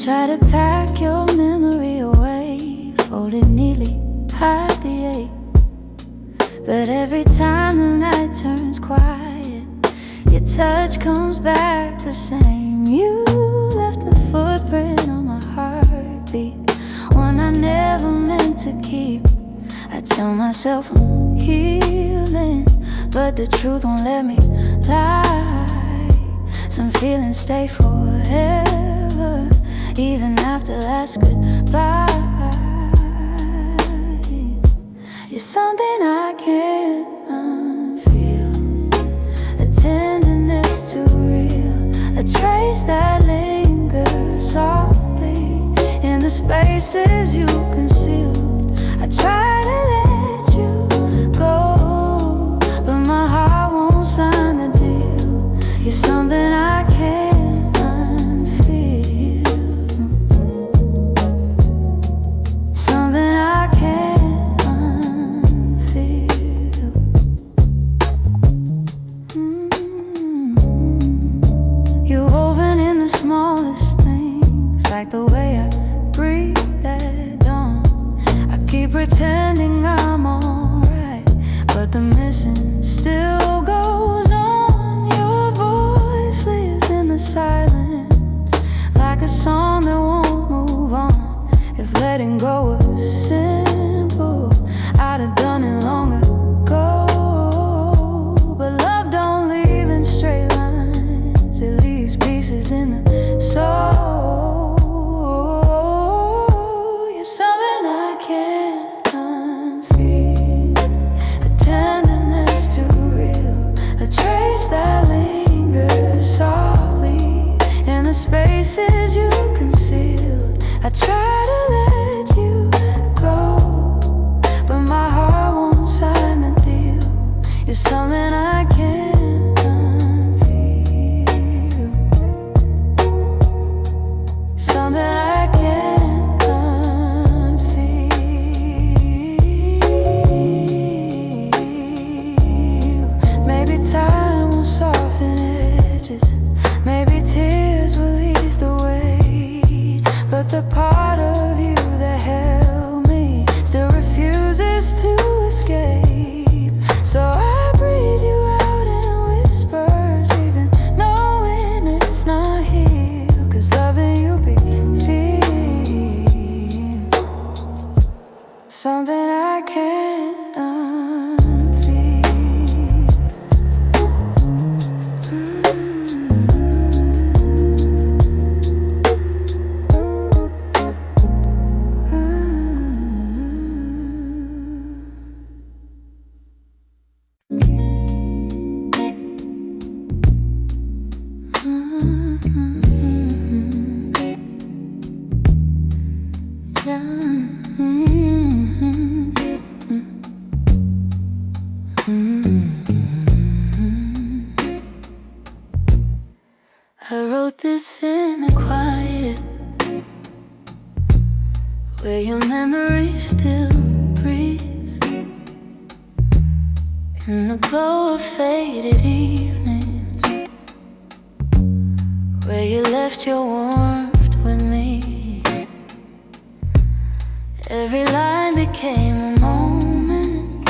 try to pack your memory away, fold it neatly, hide the ache. But every time the night turns quiet, your touch comes back the same. You left a footprint on my heartbeat, one I never meant to keep. I tell myself I'm healing, but the truth won't let me lie. Some feelings stay forever, even after last goodbye. You're something I can't unfeel, a tenderness too real, a trace that lingers softly in the spaces you concealed. I try to let you go, but my heart won't sign the deal. You're something I can't unfeel, something I can't unfeel. You're woven in the smallest things, like the way I breathe at dawn. I keep pretending I'm alright, but the missing still goes on. Your voice lives in the silence, like a song that won't move on. If letting go was simple, I'd have done it long ago. But love don't leave in straight lines, it leaves pieces in the soul. You're something I can't unfeel, a tenderness too real, a trace that lingers softly in the spaces you concealed. I try to let you go, but my heart won't sign the deal. You're something I can't unfeel, something I can't unfeel. Maybe time will soften edges, maybe tears will ease the weight, but the part of you that held me still refuses to escape. So I breathe you out in whispers, even knowing it's not here, 'cause loving you be feel something I can't unfeel. I wrote this in the quiet, where your memory still breathes, in the glow of faded evenings, where you left your warmth with me. Every line became a moment,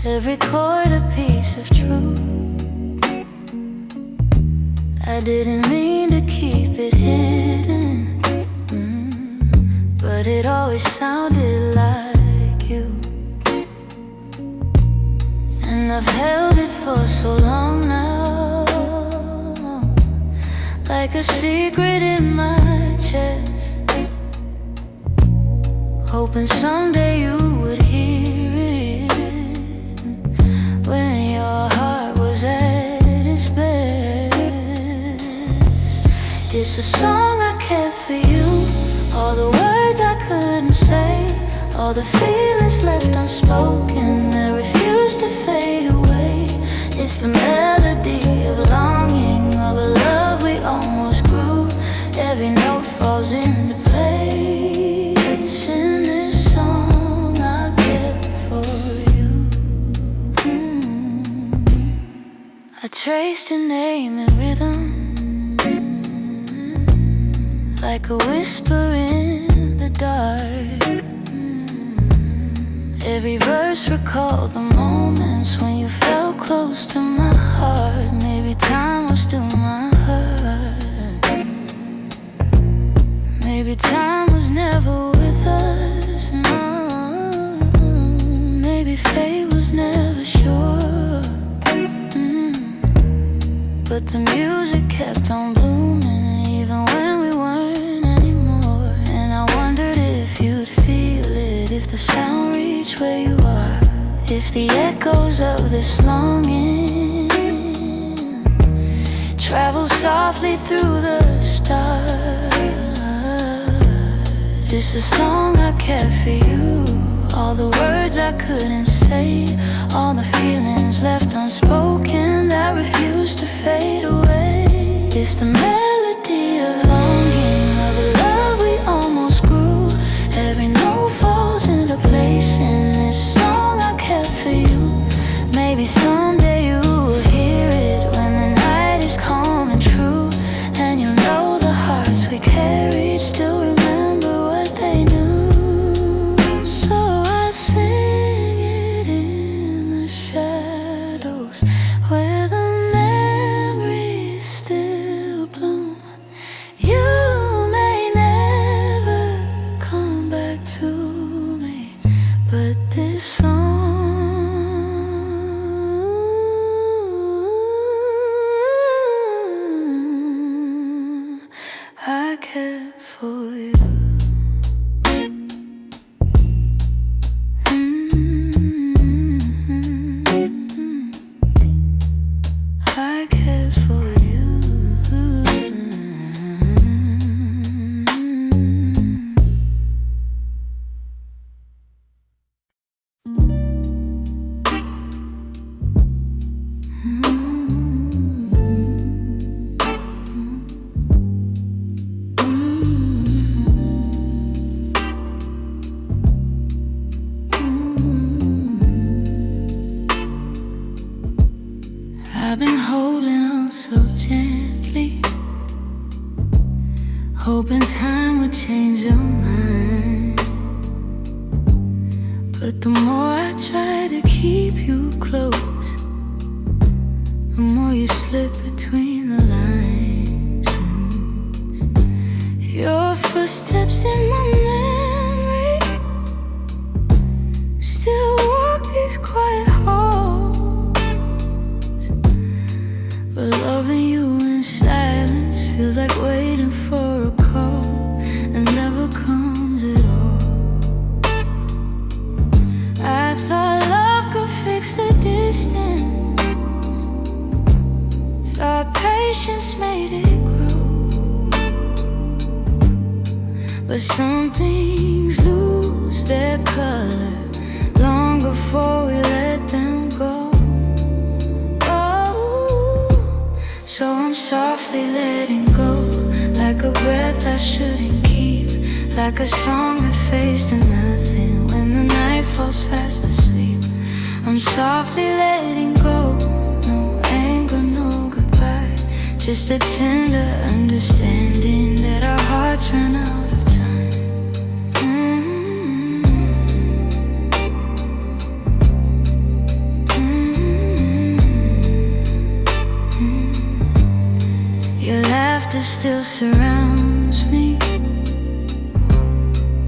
every chord a piece of truth. I didn't mean to keep it hidden, but it always sounded like you. And I've held it for so long now, like a secret in my chest, hoping someday you would hear it, when your heart was at its best. It's a song I kept for you, all the words I couldn't say, all the feelings left unspoken that refuse to fade away. It's the melody of longing, of a love we almost grew. Every note falls into place in this song I kept for you. I traced your name in rhythm, like a whisper in the dark. Every verse recalled the moments when you felt close to my heart. Maybe time was still my hurt. Maybe time was never with us, no. Maybe fate was never sure. But the music kept on blooming even when we weren't anymore. And I wondered if you'd feel it, if the sound reached where you are, if the echoes of this longing travel softly through the stars. It's a song I kept for you, all the words I couldn't say, all the feelings left unspoken that refused to fade away. It's the melody of longing, of a love we almost grew. Every note falls into place in this song I kept for you. Maybe someday you will hear it when the night is calm and true, and you'll know the hearts we carried still remember what they knew. So I sing it in the shadows where the memories still bloom. You may never come back to me, but this song I kept for you. I cared for you. I've been holding on so gently, hoping time would change your mind. But the more I try to keep you close, the more you slip between the lines. And your footsteps in my memory still walk these quiet halls. But loving you in silence feels like waiting for a call that never comes at all. I thought love could fix the distance, thought patience made it grow. But some things lose their color long before we let them go. So I'm softly letting go, like a breath I shouldn't keep, like a song that fades to nothing when the night falls fast asleep. I'm softly letting go, no anger, no goodbye, just a tender understanding that our hearts ran out of time. Your laughter still surrounds me,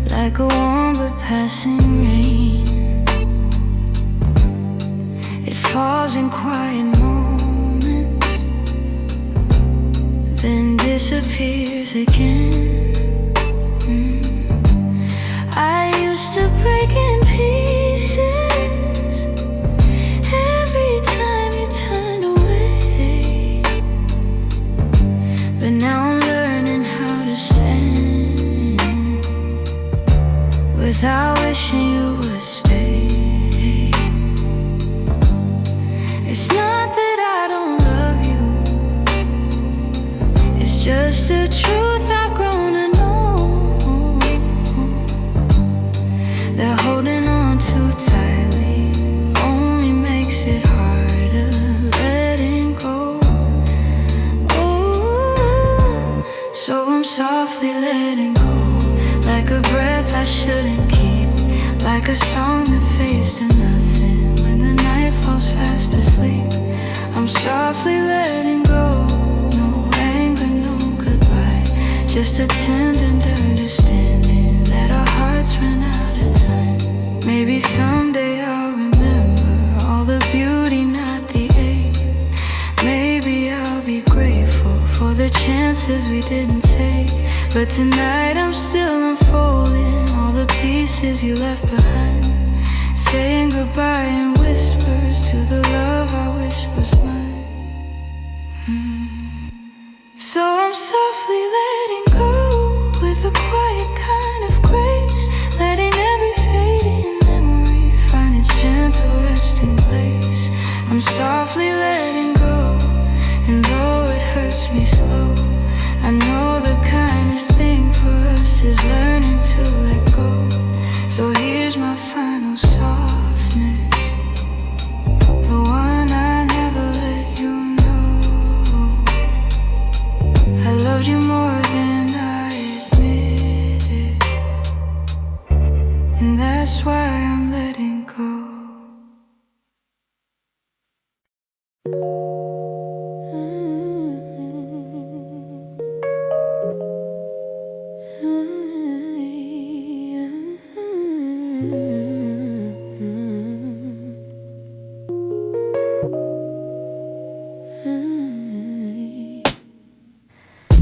like a warm but passing rain. It falls in quiet moments, then disappears again. I used to break in pieces every time you turned away, but now I'm learning how to stand without wishing you would stay. It's not that I don't love you, it's just the truth I've grown to know, that holding on too tightly only makes it harder letting go. Ooh, so I'm sorry softly letting go, like a breath I shouldn't keep, like a song that fades to nothing when the night falls fast asleep. I'm softly letting go, no anger, no goodbye, just a tender understanding that our hearts ran out of time. Maybe someday I'll remember all the beauty, not the ache. Maybe I'll be grateful for the chances we didn't take. But tonight I'm still unfolding all the pieces you left behind, saying goodbye in whispers to the love I wish was mine. So I'm softly letting go with a quiet kind of grace, letting every fading memory find its gentle resting place. I'm softly letting go, and though it hurts me slow, I know the kindest thing for us is learning to let go. So here's my final softness, the one I never let you know. I loved you more than I admitted, and that's why I'm letting go.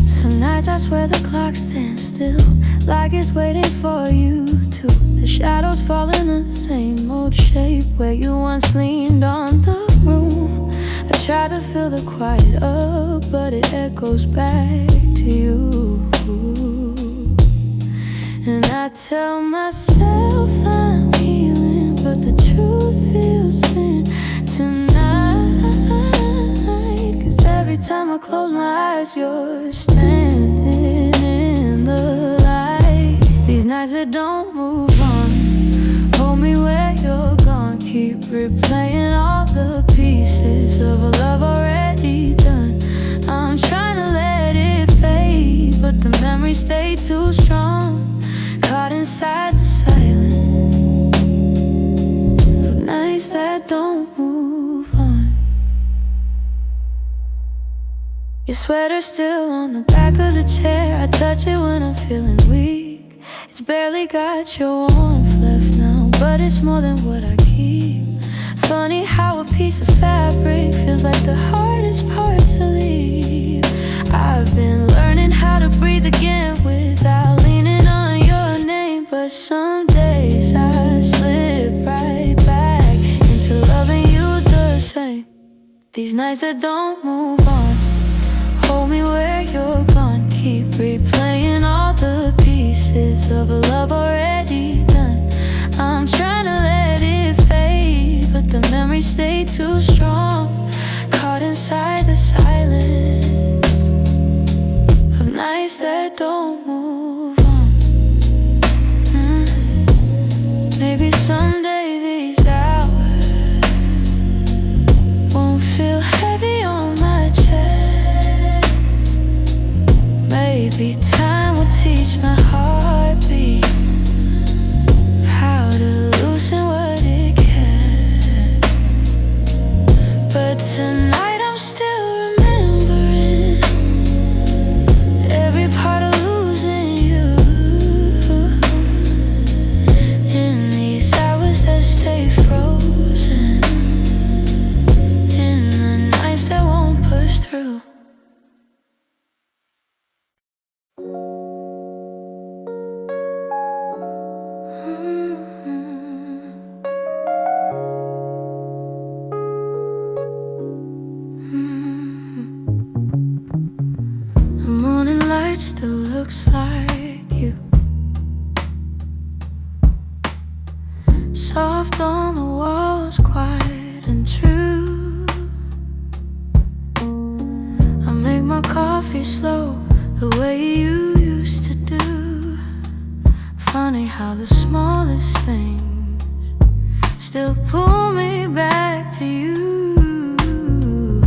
Some nights I swear the clock stands still, like it's waiting for you to. The shadows fall in the same old shape where you once leaned on the room. I try to fill the quiet up, but it echoes back to you. And I tell myself I'm healing, but the truth feels thin tonight. 'Cause every time I close my eyes, you're standing in the light. These nights that don't move on, hold me where you're gone. Keep replaying all the pieces of a love already done. I'm trying to let it fade, but the memories stay too strong, caught inside the silence of nights that don't move on. Your sweater's still on the back of the chair. I touch it when I'm feeling weak. It's barely got your warmth left now, but it's more than what I keep. Funny how a piece of fabric feels like the hardest part to leave. I've been learning how to breathe again without leaning on your name, but some days I slip right back into loving you the same. These nights that don't move on, hold me where you're gone. Keep replaying all the pieces of a love already done. I'm trying to let it fade, but the memories stay too strong, caught inside the silence of nights that don't move on. Maybe someday these hours won't feel heavy on my chest. Maybe time will teach my heartbeat how to loosen what it can. But tonight I'm still remembering every part of losing you. In these hours that stay frozen, in the nights that won't push through. The morning light still looks like you, soft on the walls, quiet and true. I make my coffee slow the way you used to do. Funny how the smallest things still pull me back to you.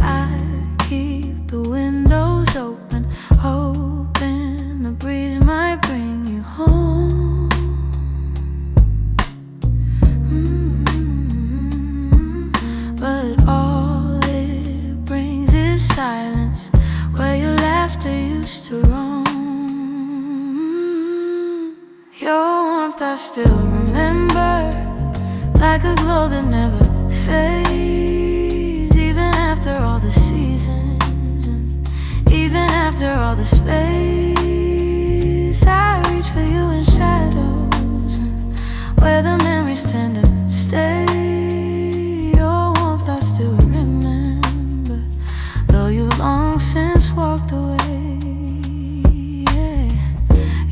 I keep the windows open, hoping the breeze Your warmth I still remember, like a glow that never fades. Even after all the seasons, and even after all the space, I reach for you in shadows, and where the memories tend to stay. Your warmth I still remember, though you long since walked away.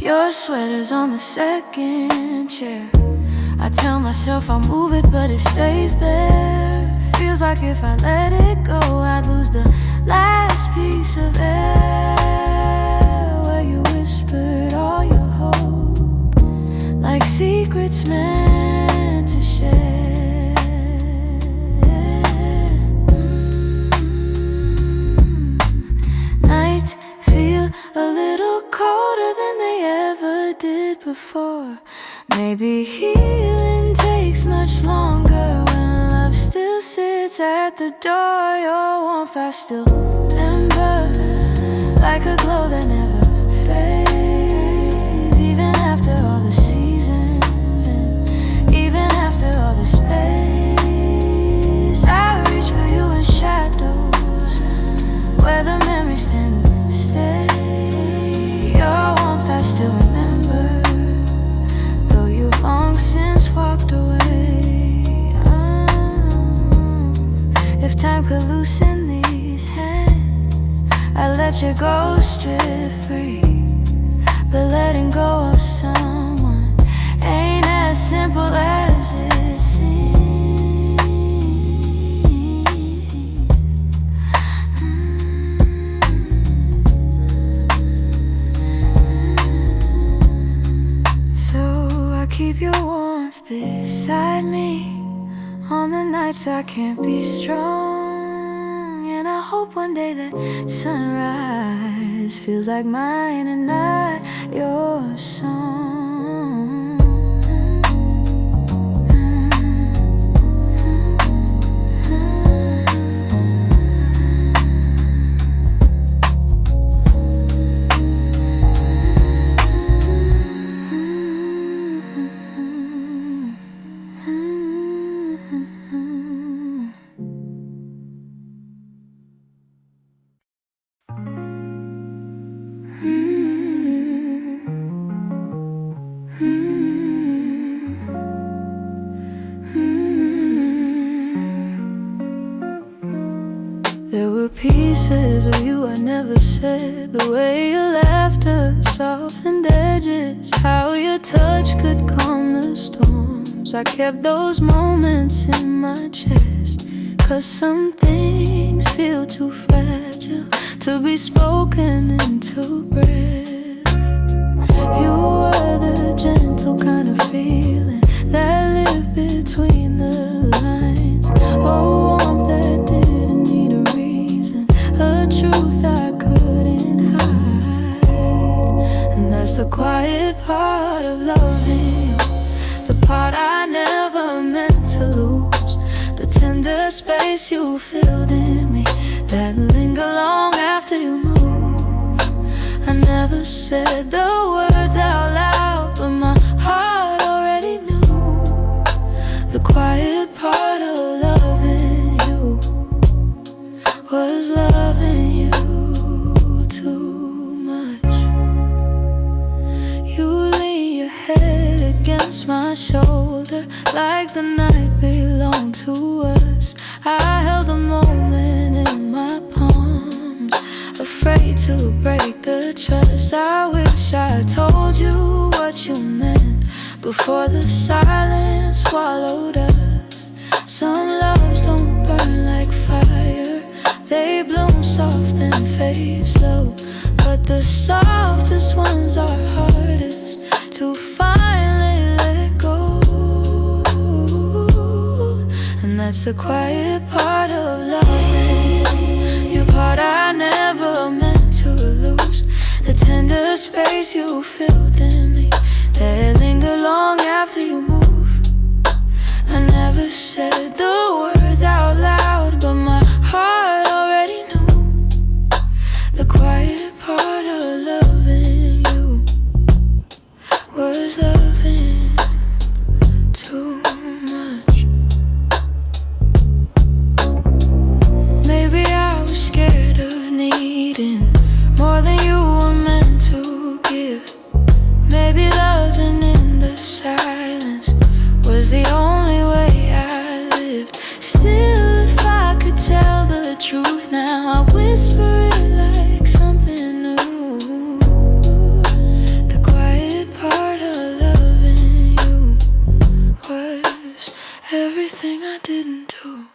Your sweater's on the second chair. I tell myself I'll move it, but it stays there. Feels like if I let it go, I'd lose the last piece of air where you whispered all your hope, like secrets meant to share. Nights feel a little colder than they ever did before. Maybe healing takes much longer when love still sits at the door. Your warmth I still remember, like a glow that never fades. Even after all the seasons, and even after all the space, I reach for you in shadows, where the memories tend to stay. Your warmth I still remember, though you've long since walked away. If time could loosen these hands, I'd let you go strip free. But letting go of someone ain't as simple as it seems. So I keep your warmth beside me on the nights I can't be strong. And I hope one day that sunrise feels like mine and not your song. There were pieces of you I never said, the way your laughter softened edges, how your touch could calm the storms. I kept those moments in my chest, 'cause some things feel too fragile to be spoken into breath. You were the gentle kind of feeling that lived between the lines. Oh, warmth that didn't need a reason, a truth I couldn't hide. And that's the quiet part of loving you, the part I never meant to lose, the tender space you filled in me that linger long after you move. I never said the words out loud, but my heart already knew. The quiet part of loving you was loving you too much. You lean your head against my shoulder like the night belonged to us. I held the moment in my palms, afraid to break the trust. I wish I told you what you meant before the silence swallowed us. Some loves don't burn like fire, they bloom soft and fade slow, but the softest ones are hardest to finally let go. And that's the quiet part of loving you, part I never meant to lose, the tender space you filled in me that linger long after you move. I never said the words out loud, but my heart already knew. The quiet part of loving you was love. whisper it like something new. The quiet part of loving you was everything I didn't do.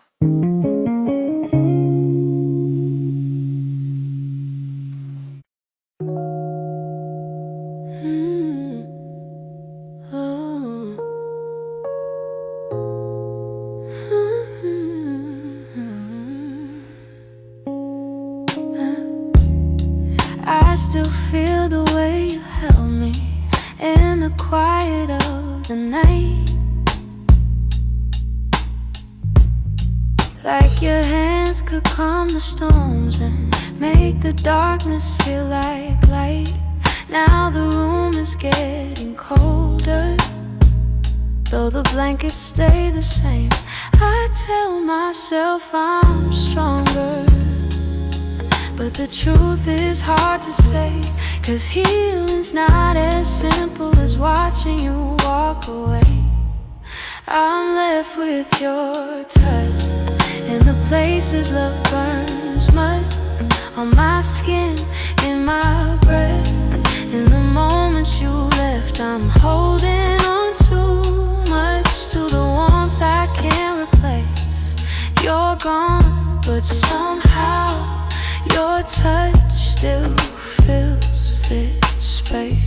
I still feel the way you held me in the quiet of the night, like your hands could calm the storms and make the darkness feel like light. Now the room is getting colder, though the blankets stay the same. I tell myself I'm stronger, but the truth is hard to say, 'cause healing's not as simple as watching you walk away. I'm left with your touch in the places love burns mud, on my skin, in my breath. In the moments you left, I'm holding on too much to the warmth I can't replace. You're gone, but somehow your touch still fills this space.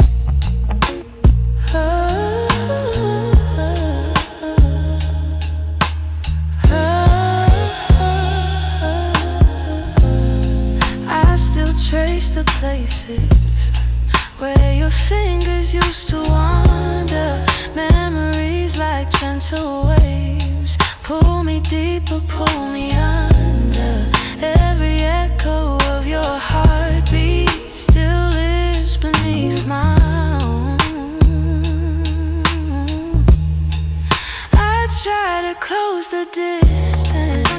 I still trace the places where your fingers used to wander. Memories like gentle waves pull me deeper, pull me under. Every echo of your heartbeat still lives beneath my own. I try to close the distance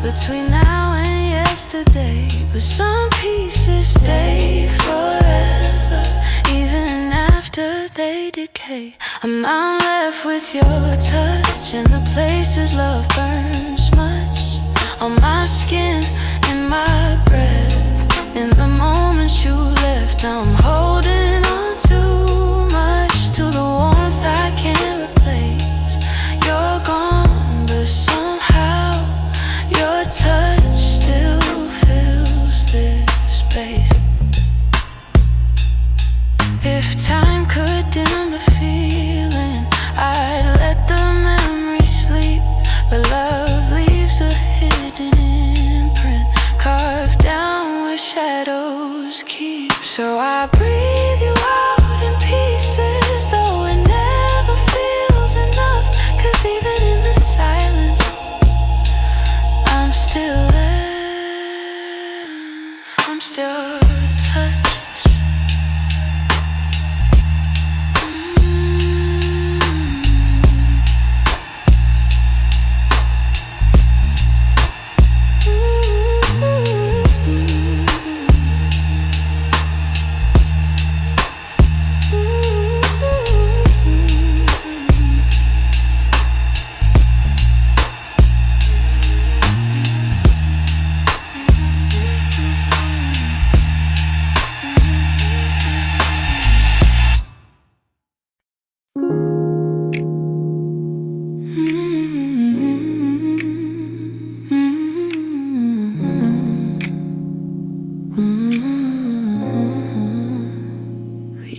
between now and yesterday, but some pieces stay forever, even after they decay. I'm left with your touch in the places love burns much, on my skin, in my breath. In the moments you left, I'm holding on too much to the warmth I can't replace. You're gone, but somehow your touch still fills this space. If time could dim the feeling, I'd let the memory sleep, but love leaves a hidden imprint carved down where shadows keep. So I breathe you out in pieces, though it never feels enough, 'cause even in the silence I'm still there, I'm still touched.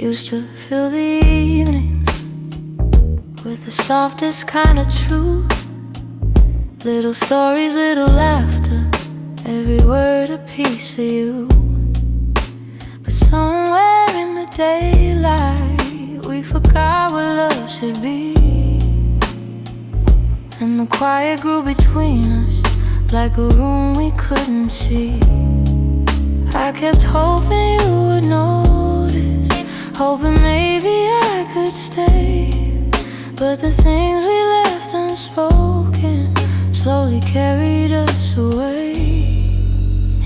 Used to fill the evenings with the softest kind of truth. Little stories, little laughter, every word a piece of you. But somewhere in the daylight we forgot what love should be, and the quiet grew between us like a room we couldn't see. I kept hoping you would notice, hoping maybe I could stay, but the things we left unspoken slowly carried us away.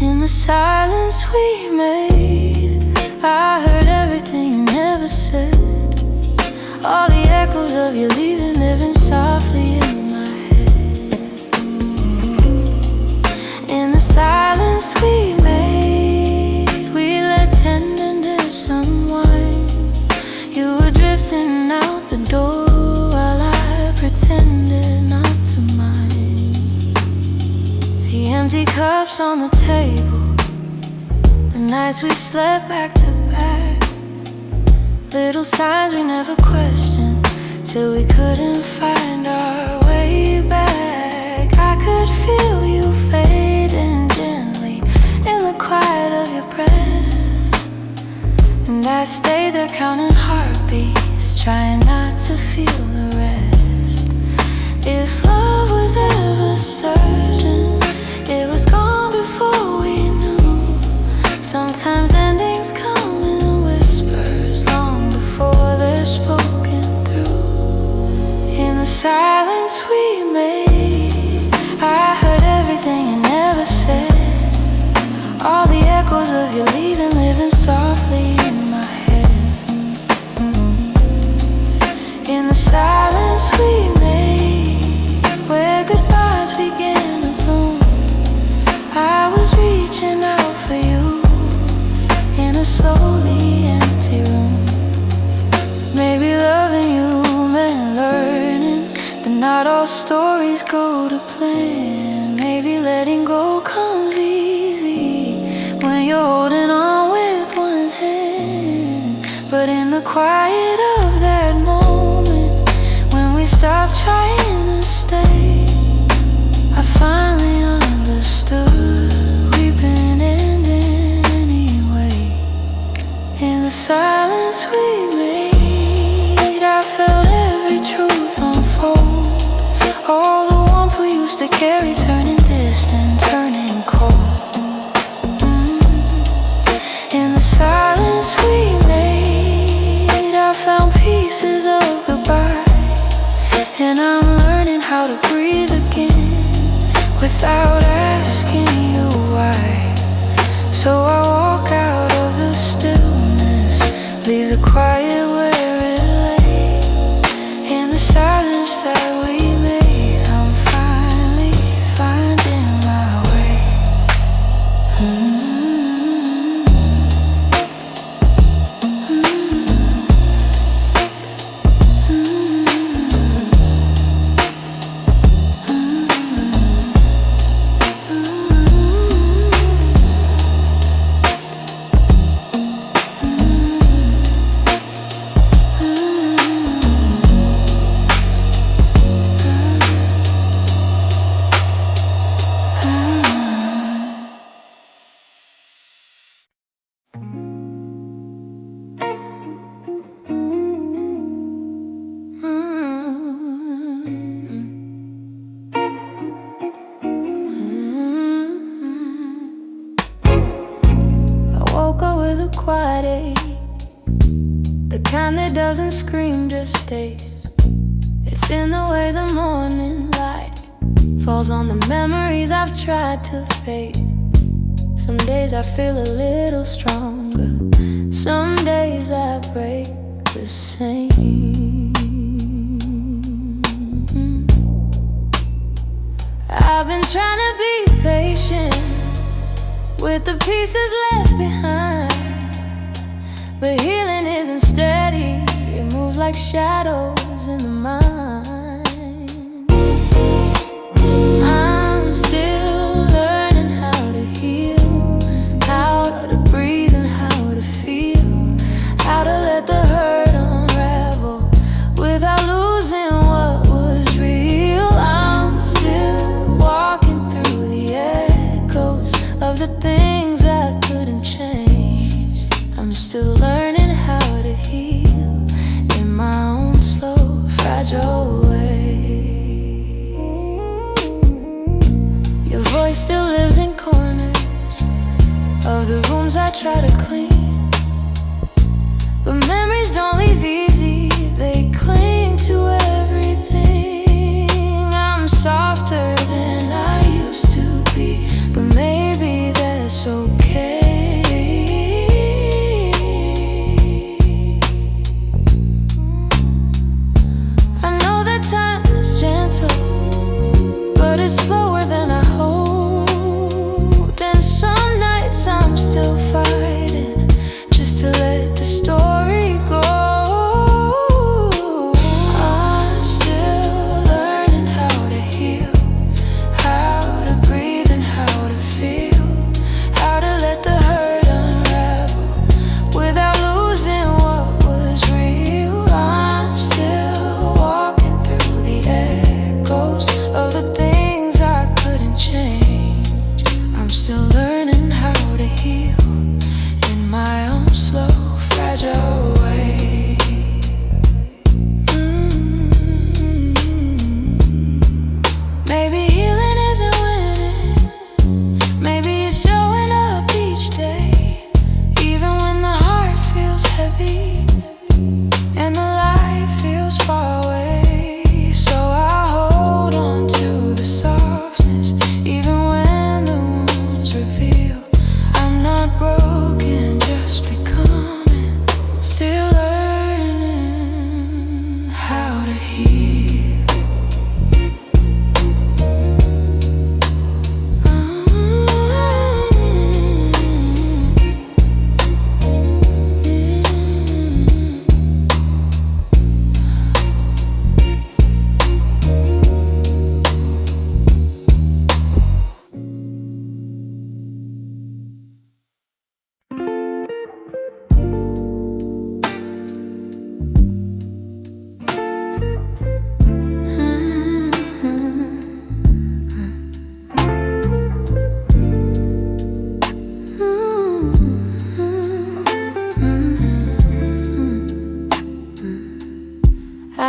In the silence we made, I heard everything you never said. All the echoes of you leaving living softly in my head. In the silence drifting out the door while I pretended not to mind. The empty cups on the table, the nights we slept back to back, little signs we never questioned till we couldn't find our way back. I could feel you fading gently in the quiet of your breath, and I stayed there counting heartbeats, trying not to feel the rest. If love was ever certain, it was gone before we knew. Sometimes endings come in whispers long before they're spoken through. In the silence we made, I heard everything you never said, all the echoes of you leaving living softly in my head. In the silence we made, where goodbyes began to bloom, I was reaching out for you in a slowly empty room. Maybe loving you meant learning that not all stories go to plan. Maybe letting go comes easy when you're holding on with one hand. But in the quiet of that moment, when we stopped trying to stay, I finally understood we've been ending anyway. In the silence we made, I felt every truth unfold, all the warmth we used to carry turning distant, turning cold. In the silence we made, I found pieces of goodbye, and I'm learning how to breathe again without asking you why. So I walk out of the stillness, leave the quiet where it lay. In the silence that we made, I'm finally finding my way. Quiet ache, the kind that doesn't scream, just stays. It's in the way the morning light falls on the memories I've tried to fade. Some days I feel a little stronger, some days I break the same. I've been trying to be patient with the pieces left behind, but healing isn't steady, it moves like shadows in the mind. I'm still learning how to heal, how to breathe and how to feel, how to let the hurt unravel without losing what was real. I'm still walking through the echoes of the things I couldn't change. I'm still learning how to heal in my own slow, fragile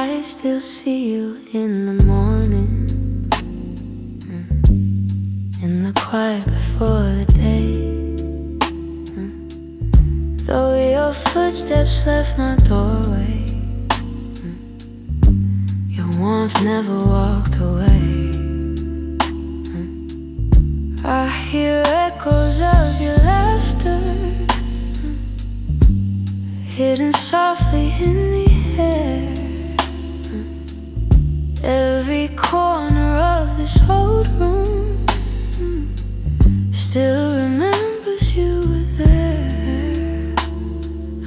I still see you in the morning, in the quiet before the day. Though your footsteps left my doorway, your warmth never walked away. I hear echoes of your laughter, hidden softly in the air. Every corner of this old room still remembers you were there.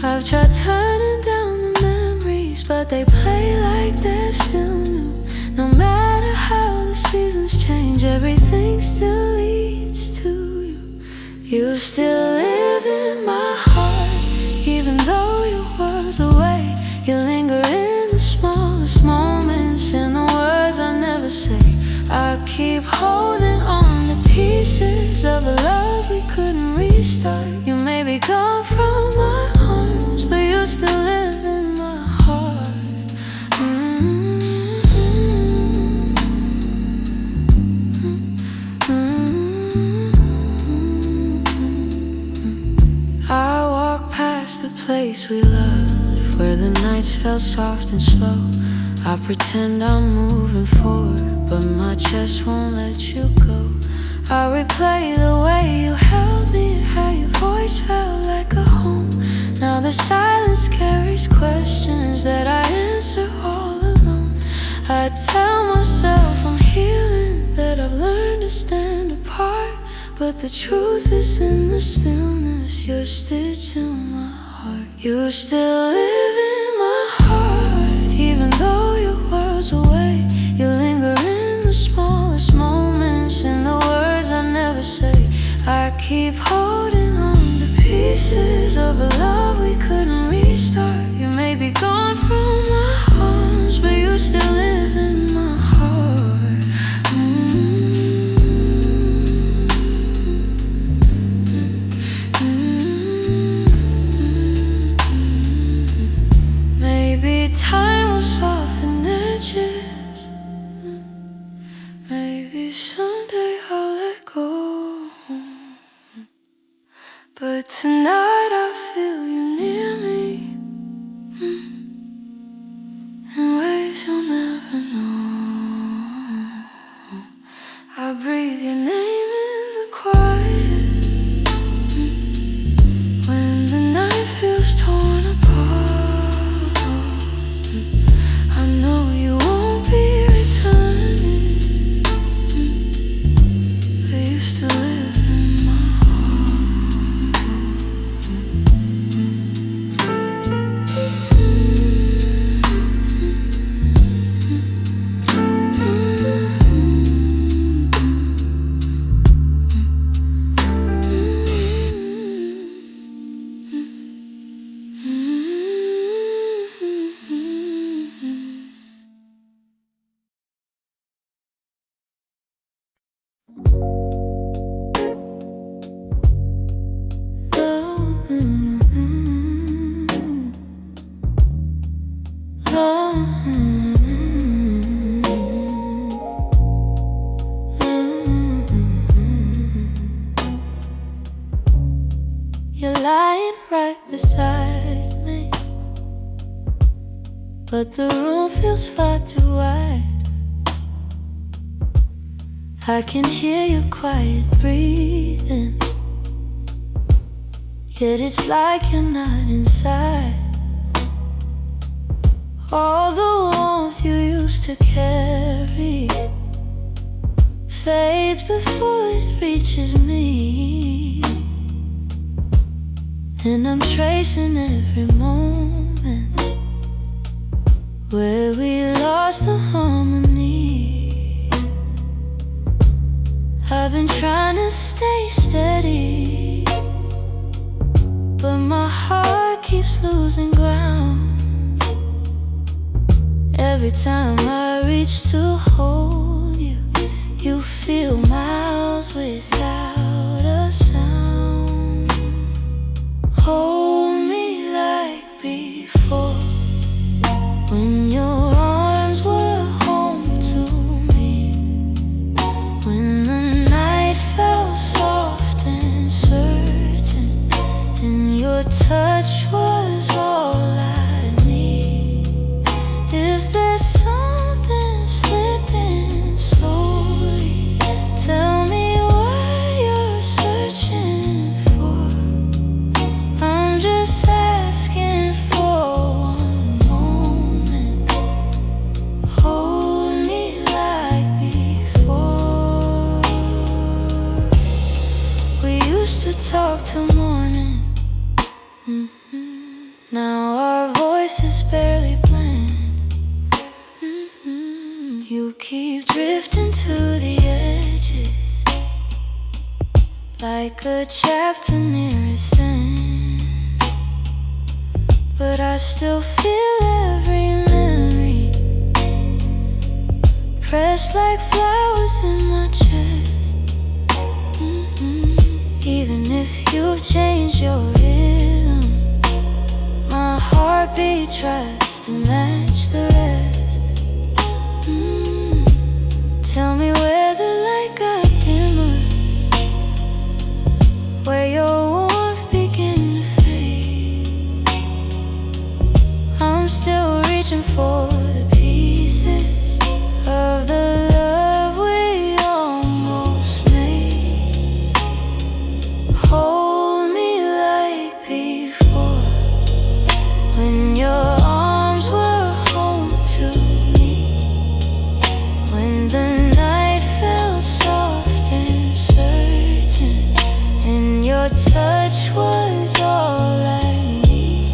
I've tried turning down the memories, but they play like they're still new. No matter how the seasons change, everything still leads to you. You still live in my heart, even though your world's away. You linger in the smallest moments, in the words I never say. I keep holding on to pieces of a love we couldn't restart. You may be gone from my arms, but you still live in my heart. I walk past the place we loved, where the nights felt soft and slow. I pretend I'm moving forward, but my chest won't let you go. I replay the way you held me, how your voice felt like a home. Now the silence carries questions that I answer all alone. I tell myself I'm healing, that I've learned to stand apart, but the truth is in the stillness. You're stitched in my heart. You still live in my heart, even though your world's away. You linger in the smallest moments, in the words I never say. I keep holding on to pieces of a love we couldn't restart. You may be gone from my arms, but you still live in my heart. Maybe time will soften edges, maybe someday I'll let go. But tonight I feel you near me, in ways you'll never know. I breathe your name in the quiet, when the night feels torn apart. I know you won't be returning, but you still live in my You're lying right beside me, but the room feels far too wide. I can hear your quiet breathing, yet it's like you're not inside. All the warmth you used to carry fades before it reaches me, and I'm tracing every moment where we lost the harmony. I've been trying to stay steady, but my heart keeps losing ground. Every time I reach to hold you, you feel miles without a sound. Hold me like before, when you're on like a chapter near its end, but I still feel every memory pressed like flowers in my chest. Even if you've changed your rhythm, my heartbeat tries to match the rest. Tell me where the light got dimmer, where your warmth began to fade. I'm still reaching for the pieces of the love we almost made. Hold me like before, when your arms were home to me, when the night felt soft and certain, and your touch was all I need.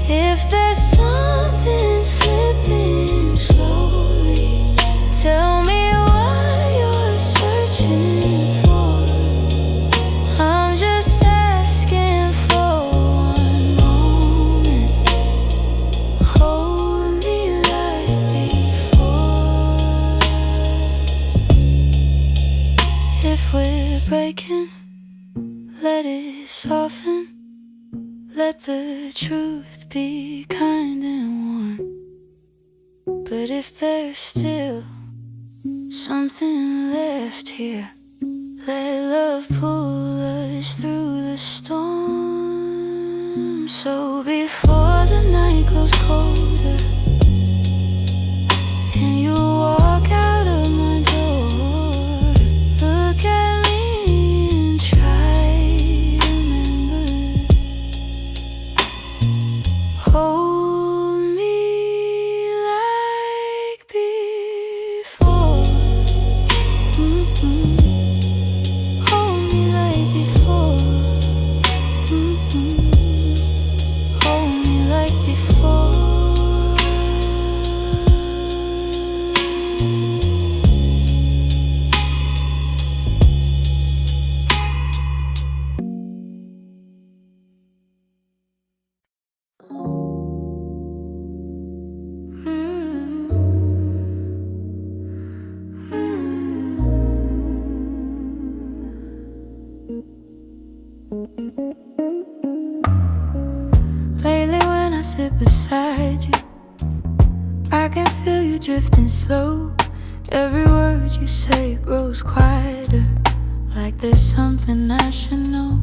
If there's something slipping slowly, tell me what you're searching for. I'm just asking for one moment. Hold me like before. If we're breaking, let it soften. Let the truth be kind and warm. But if there's still something left here, let love pull us through the storm. So before the night grows colder and you walk out of my door, look at me and try to remember. Hold me like before. Hold me like before. Hold me like before. Lately when I sit beside you, I can feel you drifting slow. Every word you say grows quieter, like there's something I should know.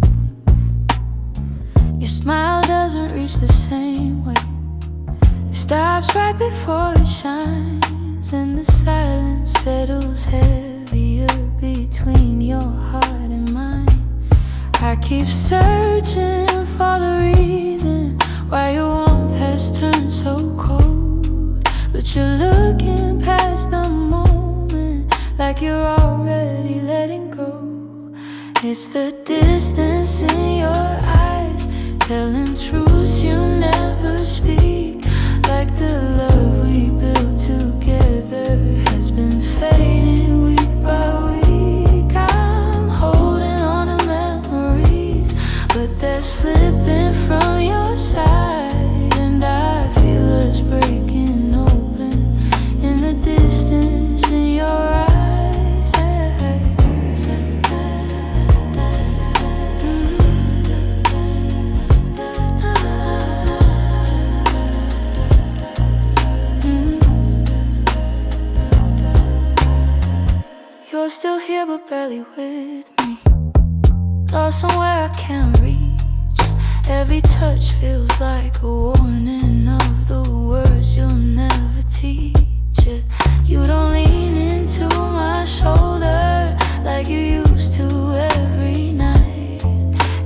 Your smile doesn't reach the same way. It stops right before it shines, and the silence settles heavier between your heart and mine. I keep searching for the reason why your warmth has turned so cold, but you're looking past the moment like you're already letting go. It's the distance in your eyes, telling truths you never speak, like the love we built together has been fading week by week. I'm holding on to memories, but they're slipping from your side, and I feel us breaking open in the distance in your eyes. You're still here but barely with me, lost somewhere I can't reach. Every touch feels like a warning of the words you'll never teach. You don't lean into my shoulder like you used to every night,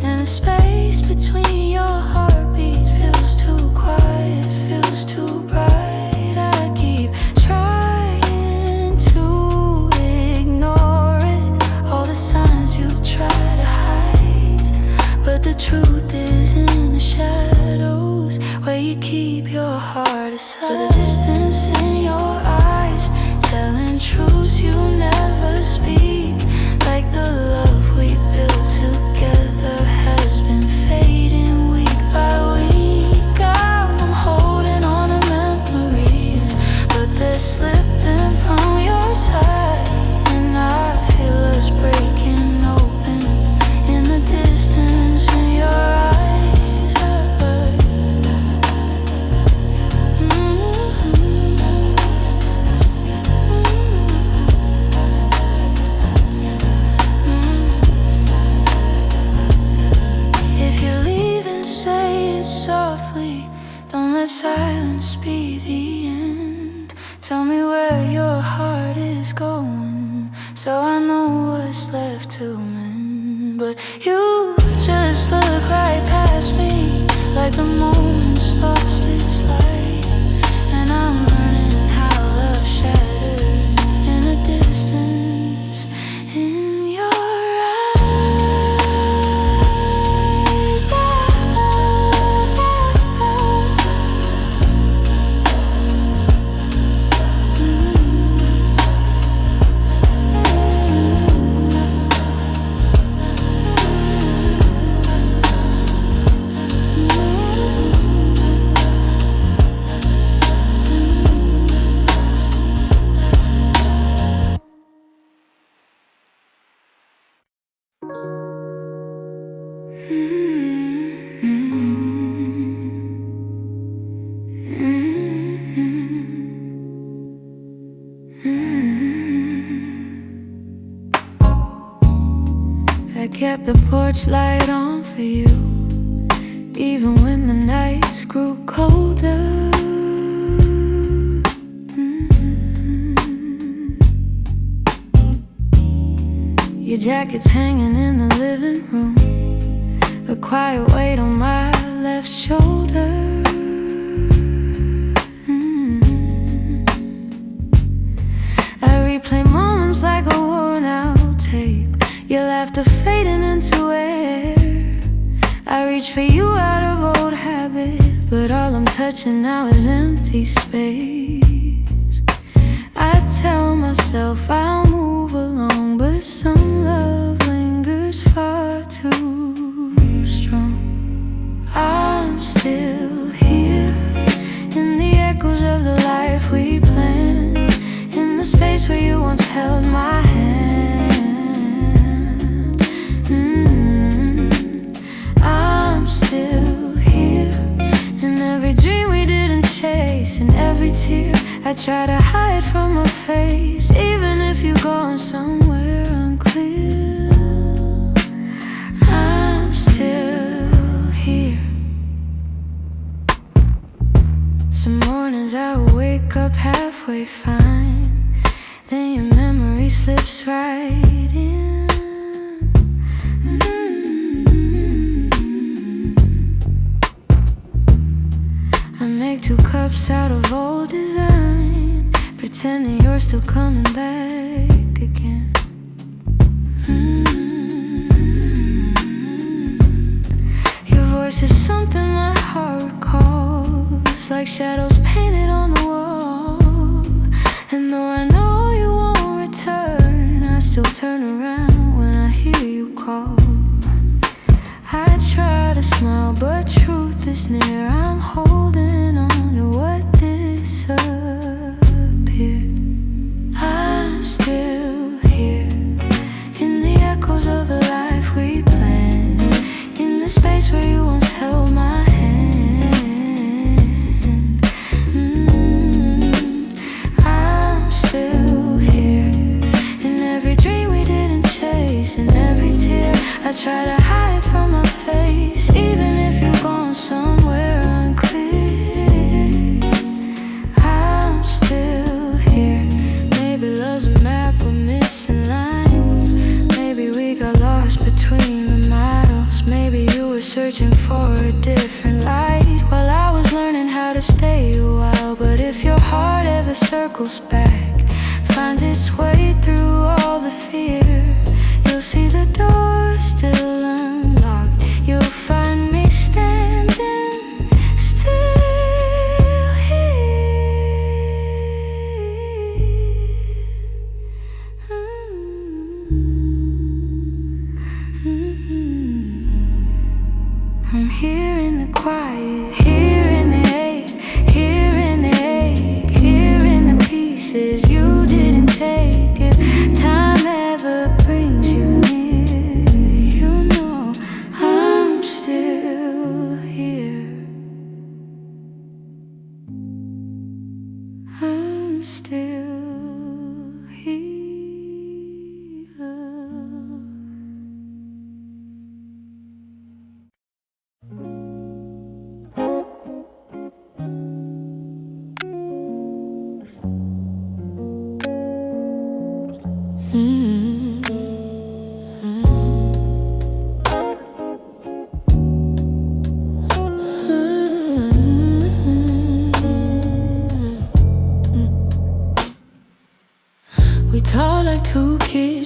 and the space between your heartbeats feels too quiet, feels too bright. I keep trying to ignore it, all the signs you try to hide, but the truth is in the shadows where you keep your heart aside. So the distance in your eyes, telling truths you never speak, like the love we built let silence be the end. Tell me where your heart is going, so I know what's left to mend. But you just look right past me, like the moment's lost its light. And I'm learning how love shatters in the distance, in your I kept the porch light on for you, even when the nights grew colder. Your jacket's hanging in the living room, a quiet weight on my left shoulder. I replay moments like a worn out tape, your laughter fading into air. I reach for you out of old habit, but all I'm touching now is empty space. I tell myself I'll move along, but some love lingers far too strong. I'm still here, in the echoes of the life we planned, in the space where you once held my hand. I'm still here, in every dream we didn't chase, in every tear I try to hide from my face. Even if you're going somewhere unclear, I'm still here. Some mornings I wake up halfway fine, then your memory slips right in. I make 2 cups out of old design, pretending you're still coming back again. Your voice is something my heart recalls, like shadows painted on the wall. And though I know you won't return, I still turn around when I hear you call. I try to smile, but truth is near. I'm holding on to what disappeared. I'm still here, in the echoes of the life we planned, in the space where you once held my hand. I'm still here, in every dream we didn't chase, in every tear I try to hide from my face. Even if you're going somewhere unclear, I'm still here. Maybe love's a map with missing lines, maybe we got lost between the miles. Maybe you were searching for a different light, while I was learning how to stay a while. But if your heart ever circles back, finds its way through all the fear, you'll see the door still unlocked. You'll find me standing still here. I'm here in the quiet, here in the ache, here in the ache, here in the pieces you didn't take. If time ever brings you near, you know I'm still here. I'm still here.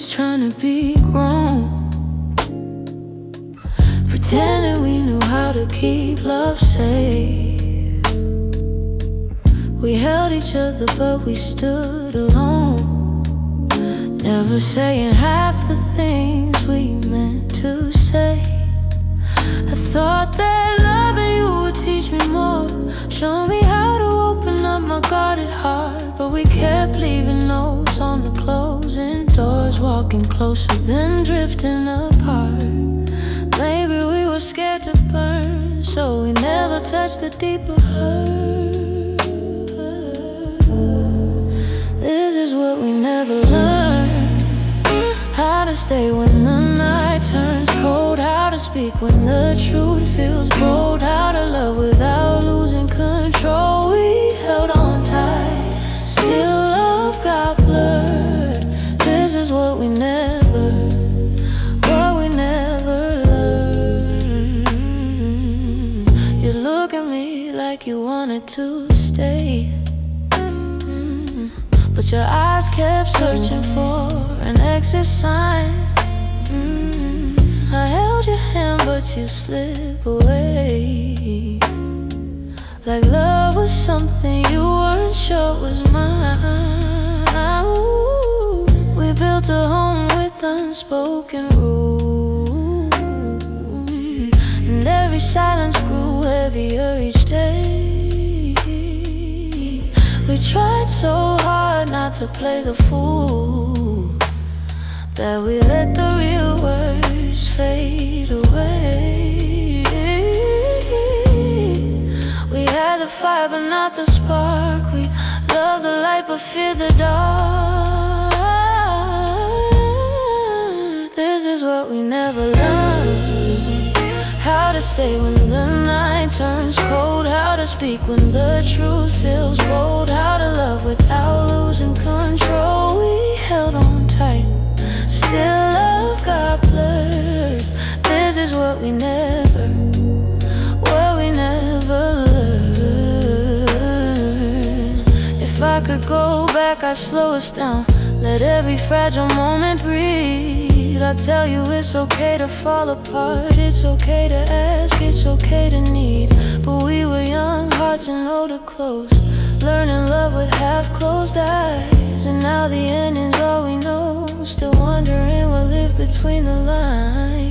days trying to be grown, pretending we knew how to keep love safe. We held each other but we stood alone, never saying half the things we meant to say. I thought that loving you would teach me more, show me how to open up my guarded heart. But we kept leaving notes on the closing doors, walking closer then drifting apart. Maybe we were scared to burn, so we never touched the deeper hurt. This is what we never learned, how to stay when the night turns cold, how to speak when the truth feels bold, how to love without losing control. We held on tight, still love got blurred. This is what we never learned. You look at me like you wanted to stay, but your eyes kept searching for an exit sign. I held your hand but you slip away, like love was something you weren't sure was mine. Ooh, we built a home with unspoken rules, and every silence grew heavier each day. We tried so hard not to play the fool, that we let the real words fade away. We had the fire but not the spark, we loved the light but feared the dark. This is what we never learned, how to stay when the night turns cold, how to speak when the truth feels bold, how to love without losing control. We held on tight, still love got blurred. This is what we never learned. If I could go back, I'd slow us down, let every fragile moment breathe. I'd tell you it's okay to fall apart, it's okay to ask, it's okay to need. But we were young, hearts and older close, learning love with half-closed eyes. And now the ending's all we know, still wondering what lived between the lines.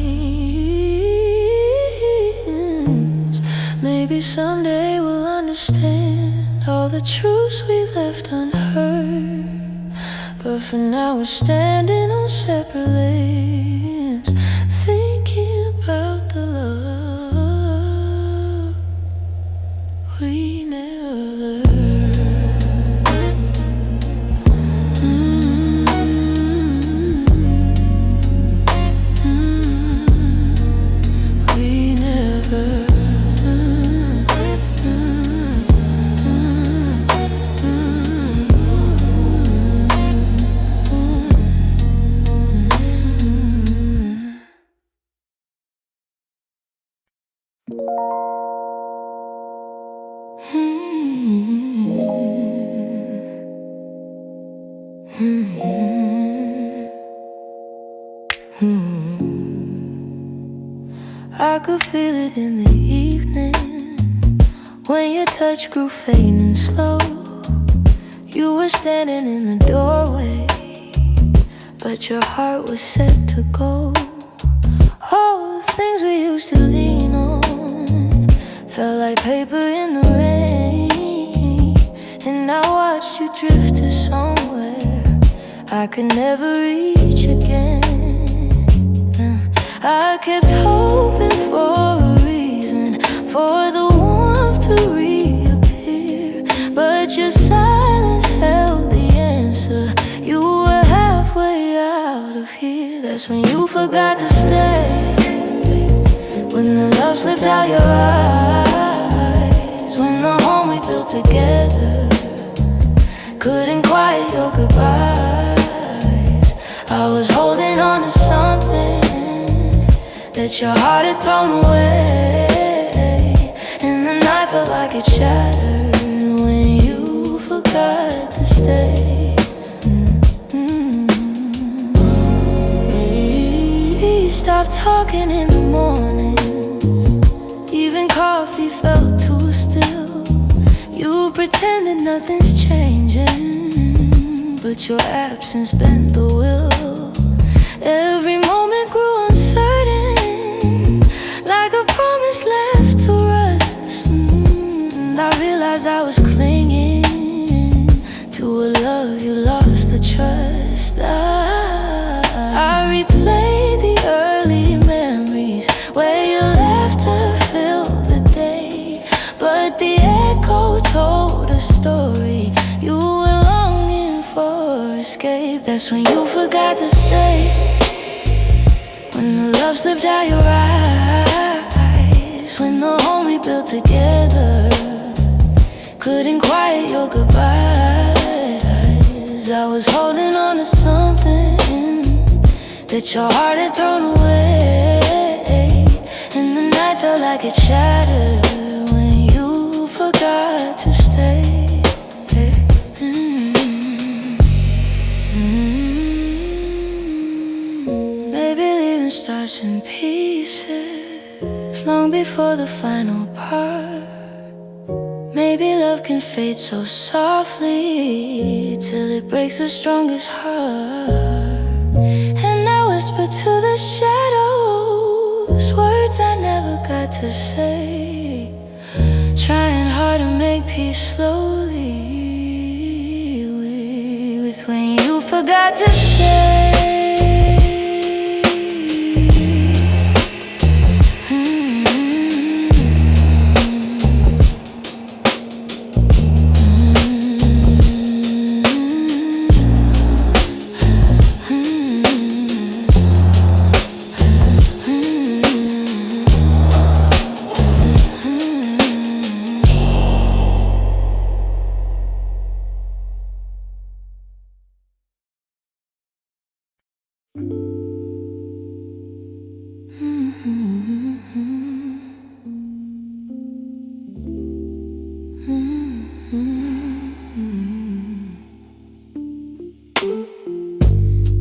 Maybe someday we'll understand all the truths we left unheard, but for now we're standing on separate lanes, thinking about the love we never learned. We never. I could feel it in the evening, when your touch grew faint and slow. You were standing in the doorway, but your heart was set to go. All the things we used to lean on felt like paper in the rain, and I watched you drift to somewhere I could never reach again. I kept hoping for a reason for the warmth to reappear, but your silence held the answer. You were halfway out of here. That's when you forgot to stay, when the love slipped out your eyes, when the home we built together couldn't quiet your goodbyes. I was holding on to something that your heart had thrown away, and the night felt like it shattered when you forgot to stay. talking in the morning. Even coffee felt too still. You pretended nothing's changing, but your absence bent the will. Every moment grew uncertain, like a promise left to rust. And I realized I was clinging to a love you lost the trust. I replayed the early memories where your laughter filled the day, but the echo told a story. You were longing for escape. That's when you forgot to stay, when the love slipped out your eyes, when the home we built together couldn't quiet your goodbyes. I was holding on to something that your heart had thrown away, and the night felt like it shattered when you forgot to stay. Maybe leaving starts in pieces long before the final part. Maybe love can fade so softly till it breaks the strongest heart. And I whisper to the shadows words I never got to say, trying hard to make peace slowly with when you forgot to stay.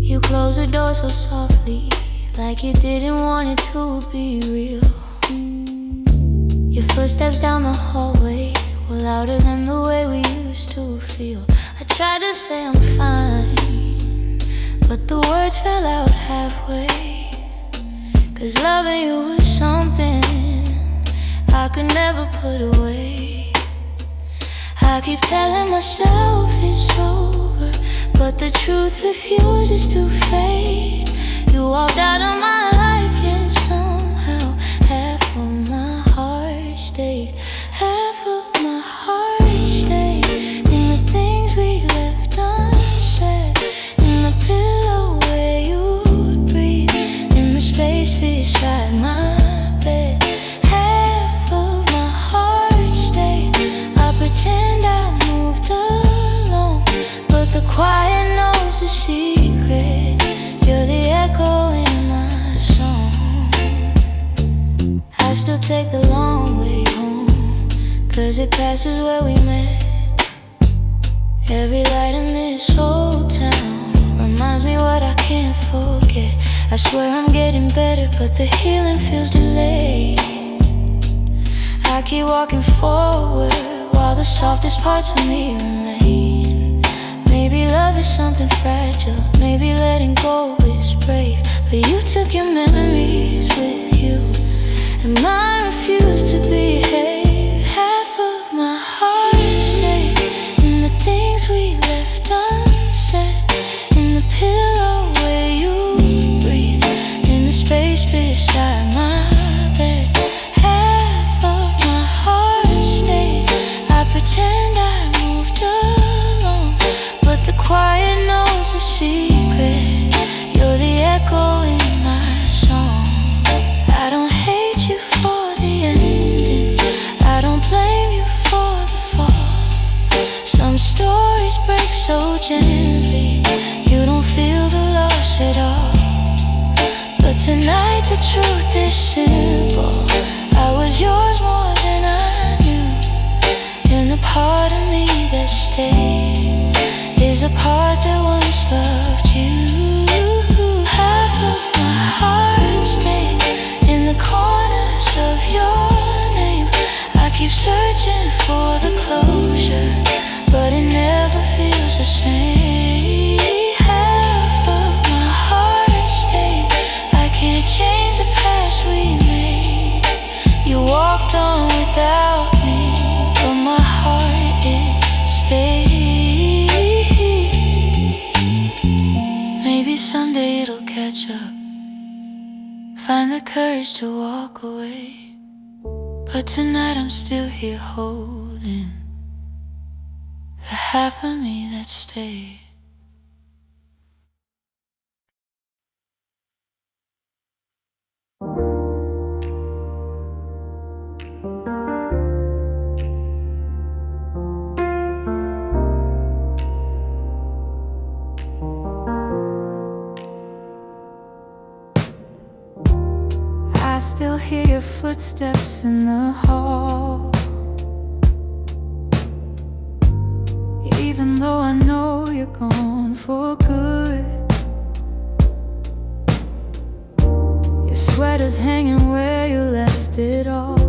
You closed the door so softly, like you didn't want it to be real. Your footsteps down the hallway were louder than the way we used to feel. I tried to say I'm fine, but the words fell out halfway. 'Cause loving you was something I could never put away. I keep telling myself it's over, but the truth refuses to fade. You walked out of my life, yet somehow half of my heart stayed. Half of my heart stayed in the things we left unsaid, in the pillow where you'd breathe, in the space beside my bed. Half of my heart stayed. I pretend I moved along, but the quiet knows the secret. You're the echo in my song. I still take the long way home, 'cause it passes where we met. Every light in this old town reminds me what I can't forget. I swear I'm getting better, but the healing feels delayed. I keep walking forward while the softest parts of me remain. Maybe love is something fragile, maybe letting go is brave, but you took your memories with you, and mine refused to behave. Half of my heart stayed in the things we left unsaid, in the pillow where you breathe, in the space beside my bed. Half of my heart stayed. I pretend I moved along, but the quiet knows the secret. You're the echo in my song. I don't hate you for the ending, I don't blame you for the fall. Some stories break so gently, you don't feel the loss at all. But tonight the truth is simple, I was yours more than I knew. And the part of me that stayed is a part that once loved you. Half of my heart stayed. corners of your name. I keep searching for the closure, but it never feels the same. Half of my heart stayed. I can't change the past we made. You walked on without me, but my heart, it stayed. Maybe someday it'll catch up, find the courage to walk away. But tonight I'm still here holding the half of me that stayed. I still hear your footsteps in the hall, even though I know you're gone for good. Your sweater's hanging where you left it all,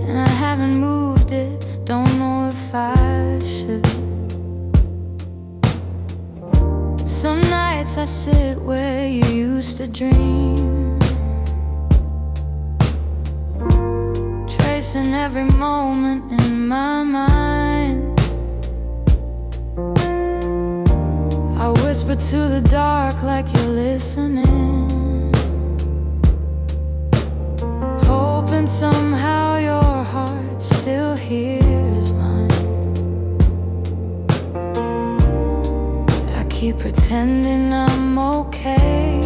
and I haven't moved it, don't know if I should. Some nights I sit where you used to dream, tracing every moment in my mind. I whisper to the dark like you're listening, hoping somehow your heart still hears mine. Keep pretending I'm okay,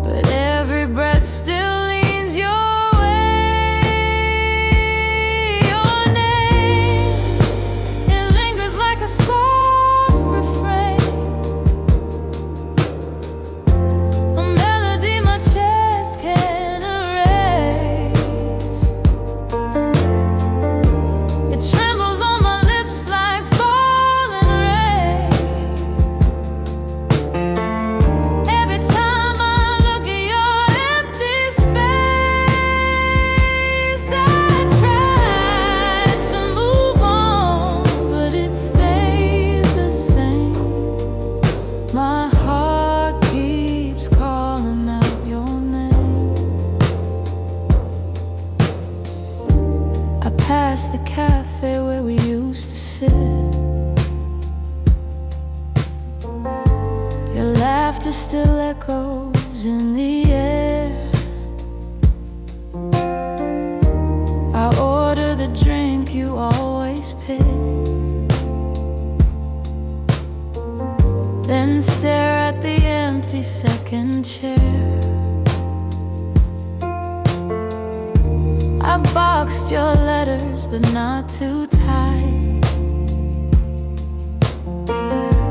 but every breath still leans your way. Your name, it lingers like a soft refrain, a melody my chest can't erase. It trembles on my lips like falling rain. Every time I look at your empty space, I try to move on, but it stays the same. My heart keeps calling out your name. I pass the cafe where we used to sit. Your laughter still echoes in the air. I order the drink you always pick, then stare at the empty second chair. I've boxed your letters, but not too tight,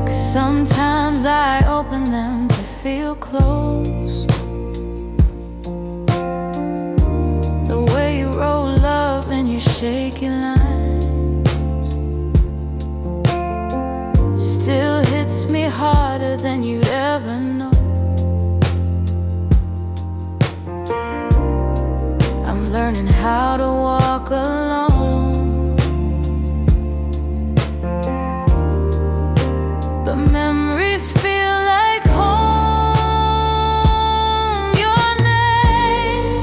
'cause sometimes I open them to feel close. The way you roll love in your shaky lines still hits me harder than you'd ever know. I'm learning how to walk alone, but memories feel like home. Your name,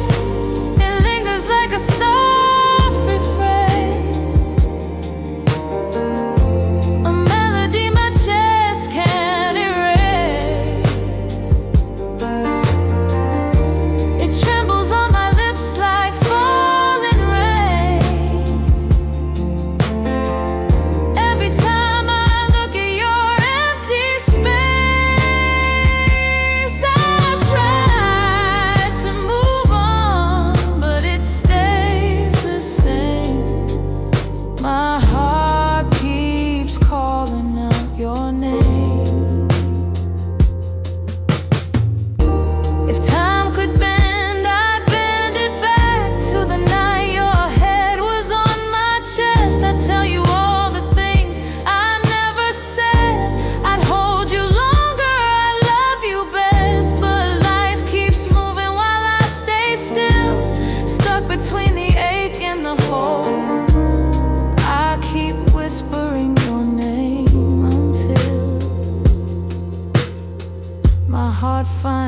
it lingers like a soft refrain, a melody my chest can't erase. It trembles on my lips like falling rain.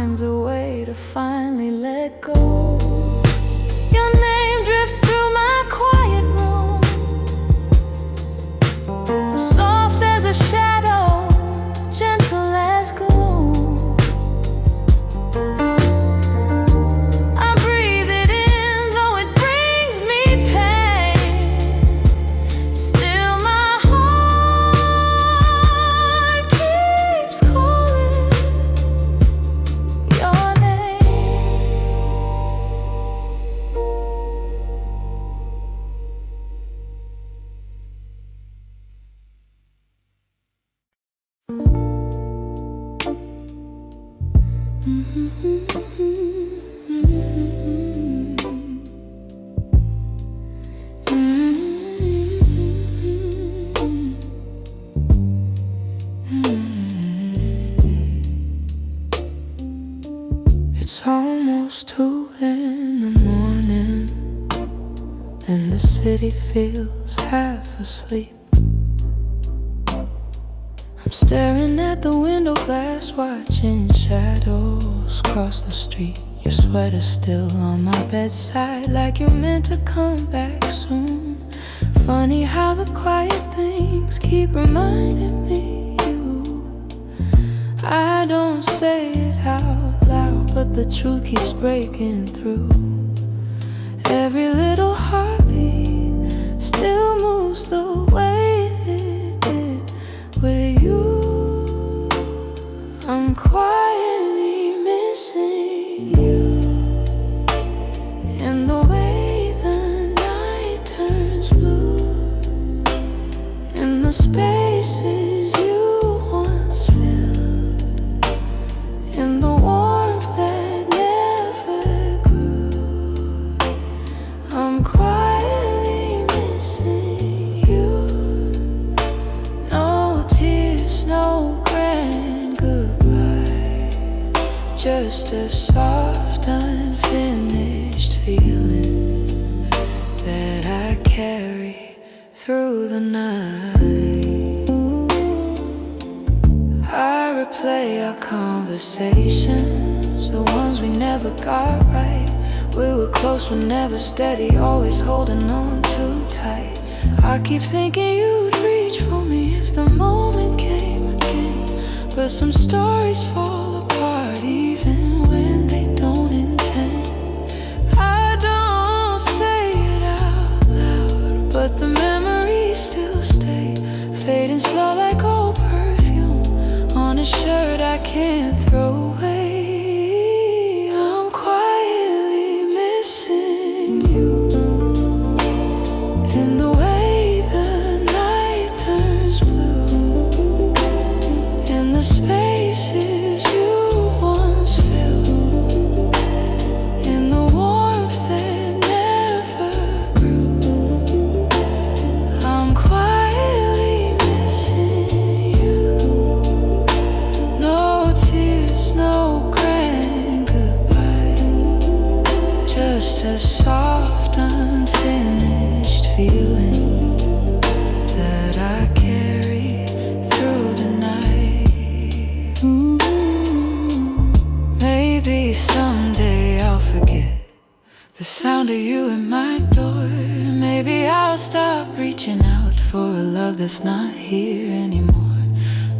finds a way to finally let go. Your name drifts through my quiet room, soft as a shadow, gentle as gloom. I breathe it in, though it brings me pain. Still my heart keeps calling your It's almost 2 in the morning, and the city feels half asleep. I'm staring at the window glass, watching shadows cross the street. Your sweater's still on my bedside, like you're meant to come back soon. Funny how the quiet things keep reminding me you. I don't say it out loud, but the truth keeps breaking through. Every little heartbeat still moves the way it did with you. I'm quietly missing you, in the way the night turns blue, in the spaces you once filled, in the warmth that never grew. I'm quietly missing you. No tears, no grand goodbye, just a soft, unfinished feeling that I carry through the night. I replay our conversations, the ones we never got right. We were close but never steady, always holding on too tight. I keep thinking you'd reach for me if the moment came again, but some stories fall apart even when they don't intend. I don't say it out loud, but the memories still stay, fading slow like old perfume on a shirt I can't throw away. I'm quietly missing you, in the way the night turns blue, in the spaces you once filled, in the warmth that never grew. I'm quietly missing you. No tears, no grand goodbye, just a soft, unfinished feeling that I carry through the night. Maybe someday I'll forget the sound of you at my door. Maybe I'll stop reaching out for a love that's not here anymore.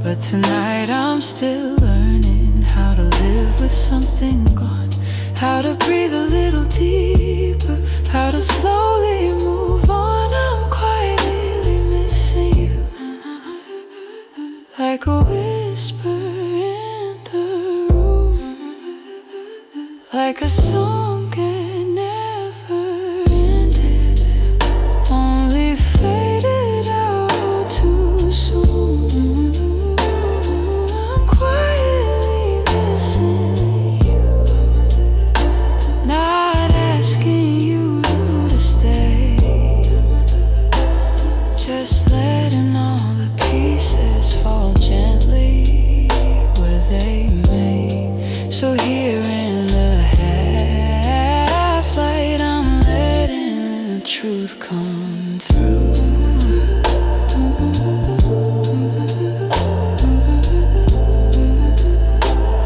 But tonight I'm still learning how to live with something gone, how to breathe a little deeper, how to slowly move on. I'm quietly missing you, like a whisper in the room, like a song that never ended, only faded out too soon. I'm quietly missing you, not asking you to stay, just letting all the pieces fall gently where they may. So here in the half light, I'm letting the truth come through.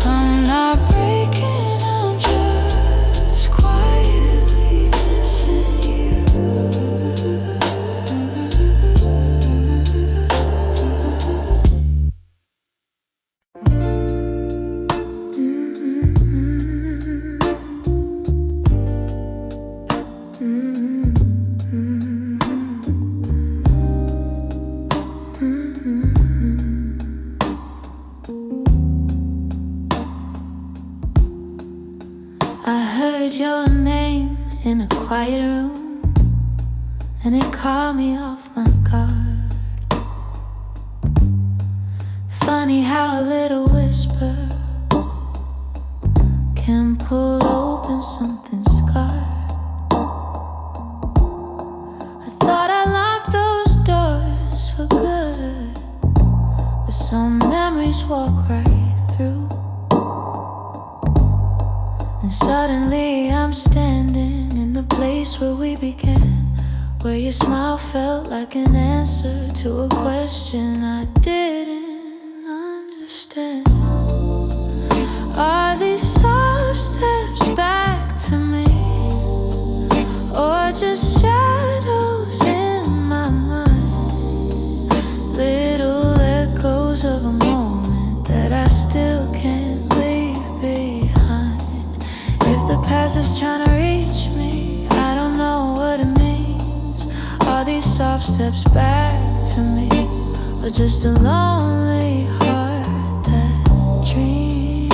I'm not breaking in a quiet room, and it caught me off my guard. Funny how a little whisper can pull open something scarred. I thought I locked those doors for good, but some memories walk right through. And suddenly I'm standing in the place where we began, where your smile felt like an answer to a question I didn't understand. Are these soft steps back to me, or just shadows in my mind? Little echoes of a moment that I still can't leave behind. If the past is trying to reach me, I don't know what it means. Are these soft steps back to me, or just a lonely heart that dreams?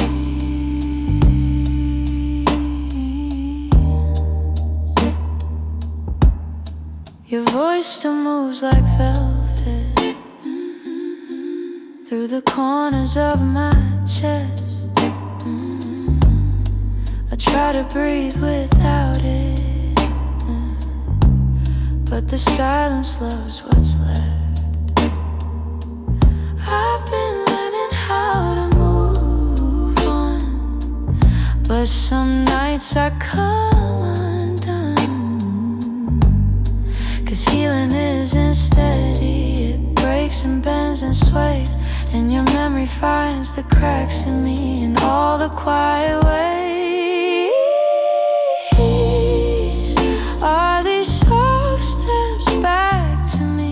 Your voice still moves like velvet through the corners of my chest. I try to breathe without it, but the silence loves what's left. I've been learning how to move on, but some nights I come undone. 'Cause healing isn't steady, it breaks and bends and sways, and your memory finds the cracks in me in all the quiet ways. Are these soft steps back to me,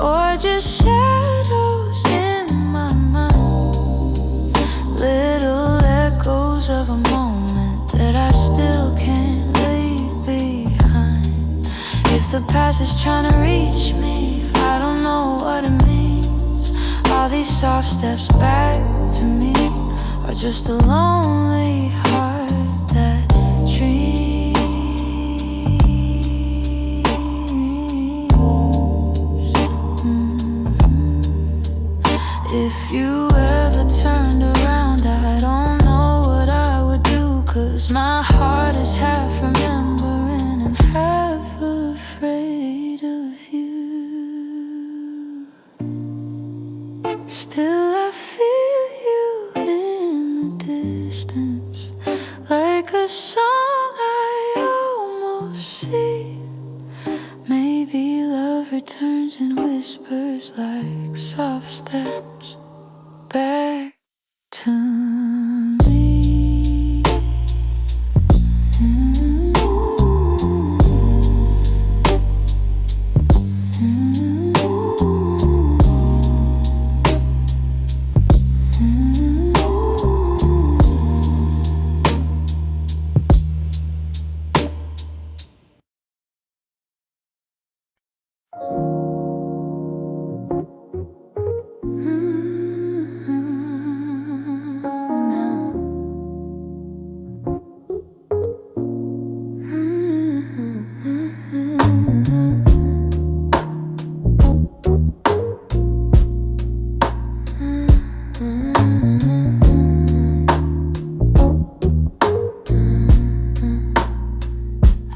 or just shadows in my mind? Little echoes of a moment that I still can't leave behind. If the past is trying to reach me, I don't know what it means. Are these soft steps back to me, or just a lonely heart that dreams? If you ever turned around, I don't know what I would do, 'cause my heart is half remembering and half afraid of you. Still I feel you in the distance, like a song I almost see. Maybe love returns and whispers like soft steps back to me.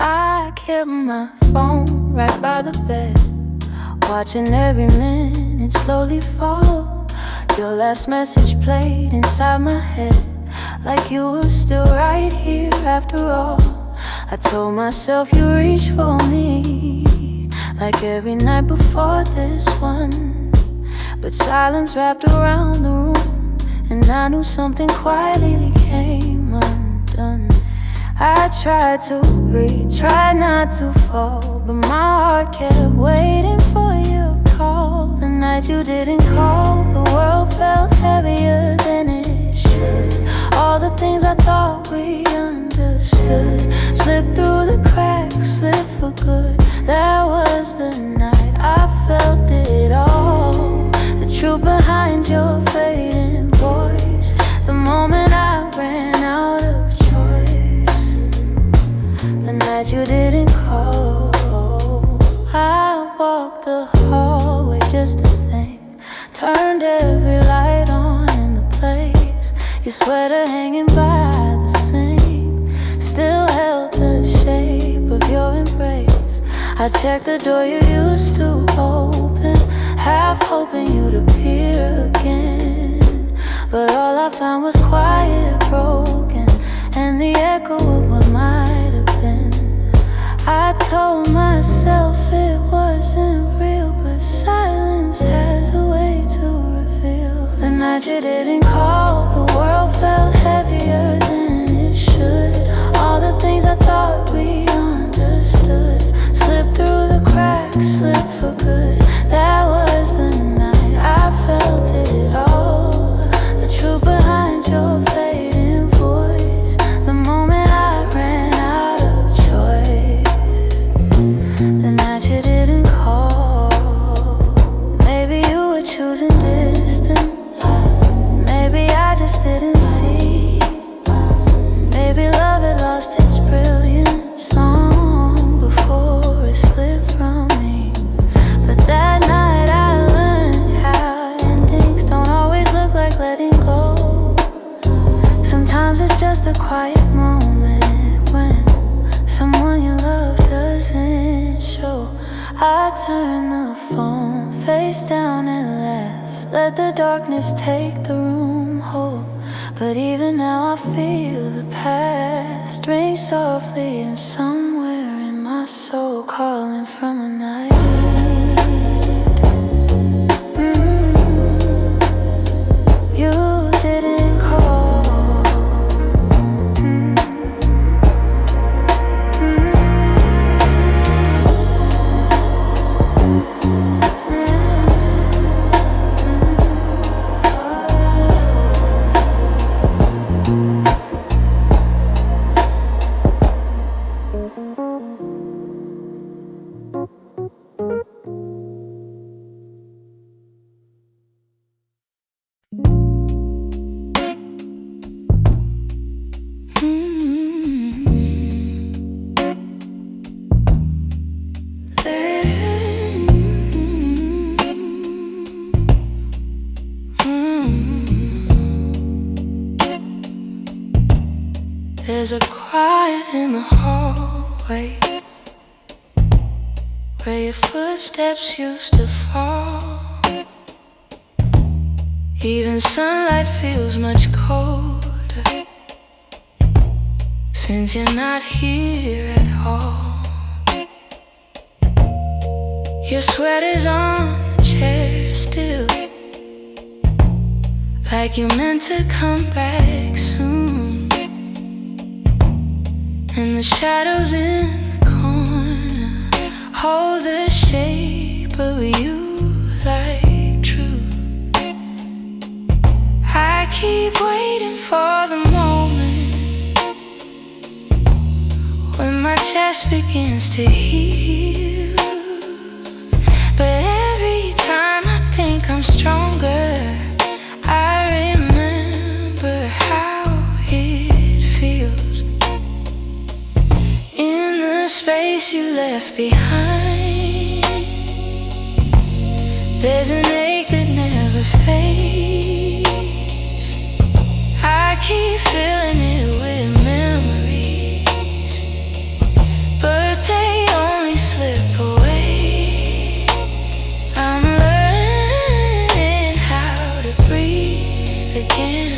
I kept my phone right by the bed, watching every minute slowly fall. Your last message played inside my head, like you were still right here after all. I told myself you reached for me, like every night before this one. But silence wrapped around the room, and I knew something quietly came undone. I tried to breathe, tried not to fall, but my heart kept waiting for your call. The night you didn't call, the world felt heavier than it should. All the things I thought we understood slipped through the cracks, slipped for good. That was the night I felt it all, the truth behind your fading voice. The moment I ran out of choice, that you didn't call. I walked the hallway just to think, turned every light on in the place. Your sweater hanging by the sink still held the shape of your embrace. I checked the door you used to open, half hoping you'd appear again. But all I found was quiet, broken, and the echo of what might have been. I told myself it wasn't real, but silence has a way to reveal. The night you didn't call, the world felt heavier than it should. All the things I thought we understood slipped through the cracks, slipped for good. That was the night I felt it all, the truth behind your fading voice, the moment I ran out of choice. The night you didn't call. Maybe you were choosing distance, maybe I just didn't see. Maybe love had lost its brilliance long before it slipped from me. But that night I learned how endings don't always look like letting go. Sometimes it's just a quiet moment when someone you love doesn't show. I turn the phone face down at last, let the darkness take the room whole. But even now I feel the past ring softly, and somewhere in my soul calling from a night. You didn't call. There's a quiet in the hallway where your footsteps used to fall. Even sunlight feels much colder since you're not here at all. Your sweater's on the chair still, like you meant to come back soon. And the shadows in the corner hold the shape of you like truth. I keep waiting for the moment when my chest begins to heal. But every time I think I'm stronger, I remember how it feels. In the space you left behind, there's an ache that never fades. I keep filling it with memories, but they only slip away. I'm learning how to breathe again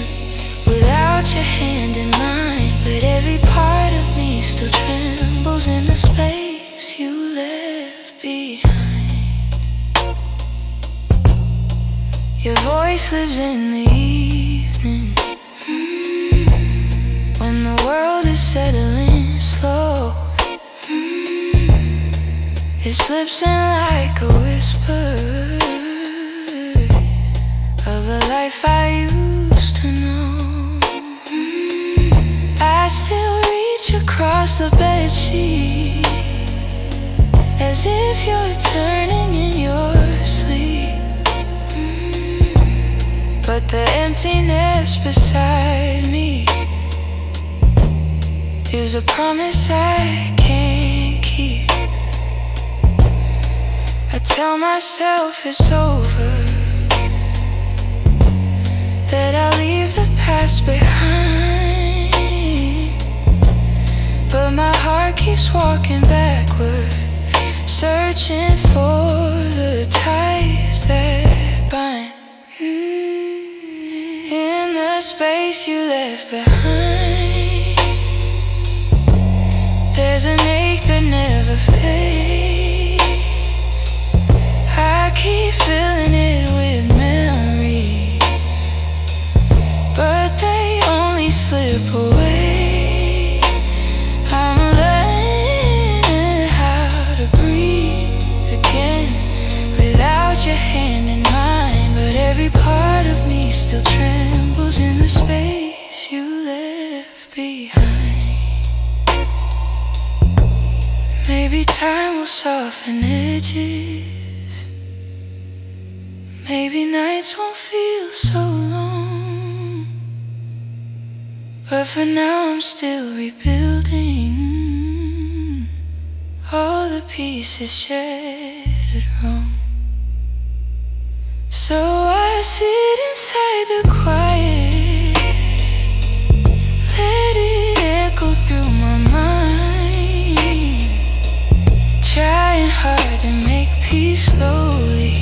without your hand in mine. But every part of me still trembles in the space you left behind. Your voice lives in the evening, when the world is settling slow. It slips in like a whisper of a life I used to know. I still reach across the bedsheet as if you're turning in your sleep. But the emptiness beside me is a promise I can't keep. I tell myself it's over, that I'll leave the past behind, but my heart keeps walking backward, searching for the ties that bind. In the space you left behind, there's an ache that never fades. I keep filling it with memories, but they only slip away. I'm learning how to breathe again without your hand in mine, but every part of me still trembles in the space you left behind. Maybe time will soften edges, maybe nights won't feel so long, but for now I'm still rebuilding all the pieces shattered wrong. So I sit inside the quiet, let it echo through my mind, trying hard to make peace slowly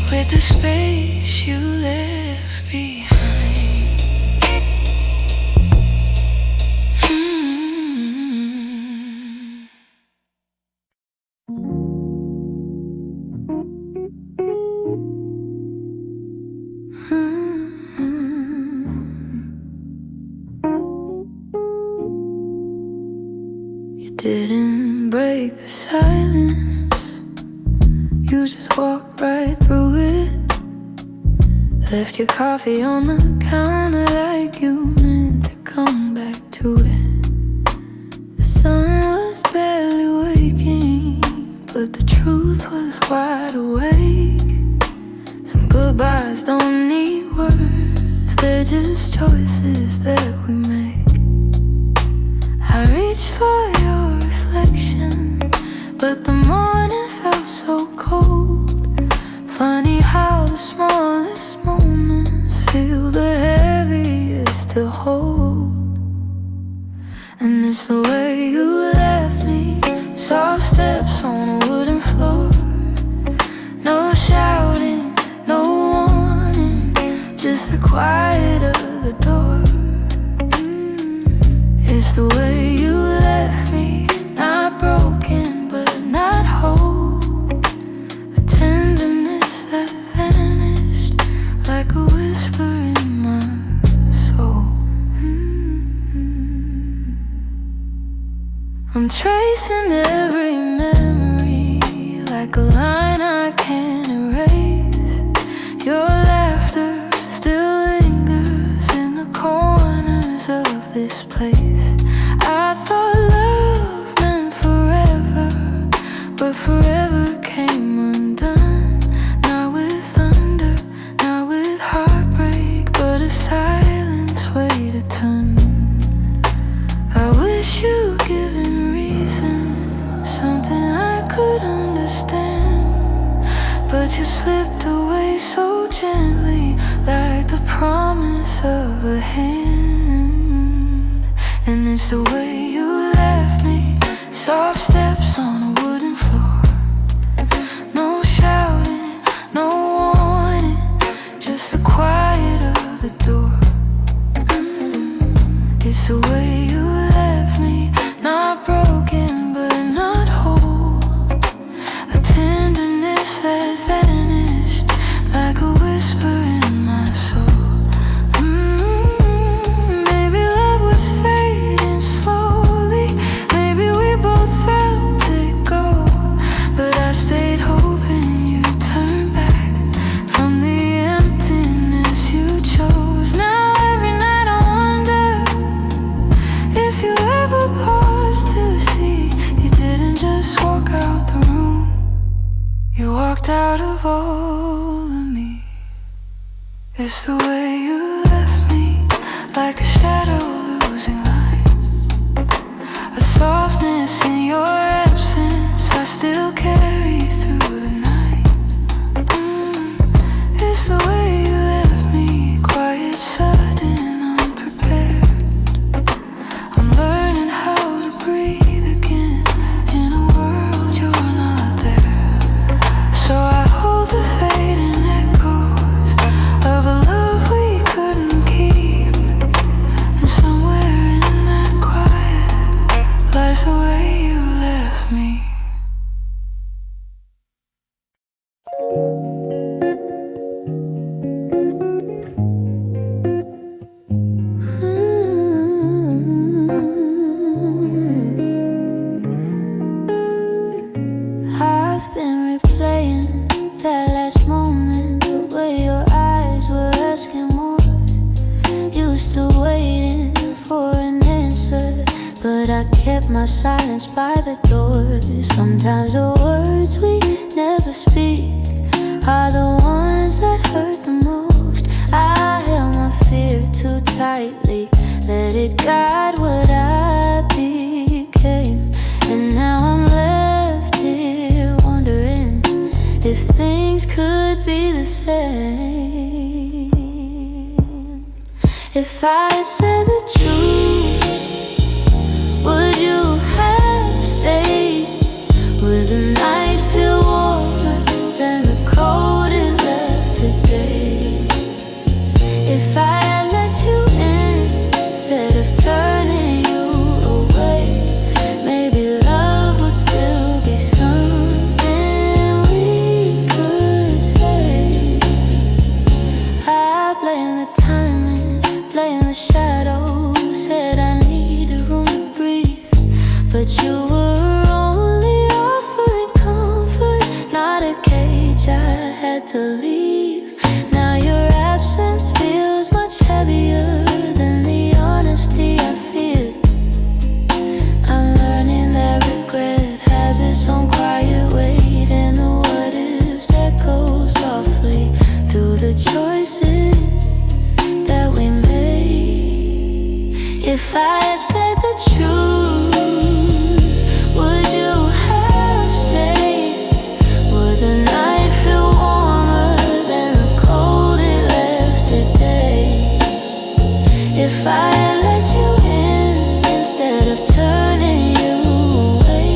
with the space you left behind. You didn't break the silence, you just walked right through it. Left your coffee on the counter like you meant to come back to it. The sun was barely waking, but the truth was wide awake. Some goodbyes don't need words, they're just choices that we make. I reached for your reflection, but the morning felt so cold. Funny how the smallest moments feel the heaviest to hold. And it's the way you left me, soft steps on a wooden floor. No shouting, no warning, just the quiet of the door. It's the way you left me, not broken but not whole. A tenderness that vanished like a whisper in my soul. I'm tracing every memory like a line I can't erase. Your laughter still lingers in the corners of this place. I thought love meant forever, but forever came undone. Not with thunder, not with heartbreak, but a silence weighed a ton. I wish you'd given reason, something I could understand, but you slipped away so gently, like the promise of a hand. And it's the way you left me, soft steps on a wooden floor. No shouting, no warning, just the quiet of the door. It's the way you left me, not broken but not whole. A tenderness that vanished like a whisper in my soul. Maybe love was fading slowly, maybe we both felt it go, but I stayed hoping you'd turn back from the emptiness you chose. Now every night I wonder if you ever paused to see you didn't just walk out the room, you walked out of all of me. It's the way you left me, like a shadow losing light. a softness in your absence I still carry through the night. It's the way you left me, quiet, sudden, unprepared. I'm learning how to breathe again in a world you're not there. So I hold the fading echoes of a love we couldn't keep, and somewhere in that quiet lies the way you left me. I've been replaying that last moment, the way your eyes were asking more. You still waiting for an answer, but I kept my silence by the door. Sometimes the words we never speak are the ones that hurt the most. I held my fear too tightly, let it guide what I became. And now I'm left here wondering if things could be the same. If I had said the truth, would you have stayed? Would the night feel warmer than the cold it left today? If I had let you in instead of turning you away, maybe love would still be something we could say. I blame the timing, blame the shadows, said I needed room to breathe, but you were only offering comfort, not a cage I had to leave. Now your absence feels much heavier than the honesty I feel. I'm learning that regret has its own quiet weight, and the what ifs echo softly through the choices that we made. If I had said the truth, would you have stayed? Would the night feel warmer than the cold it left today? If I had let you in instead of turning you away,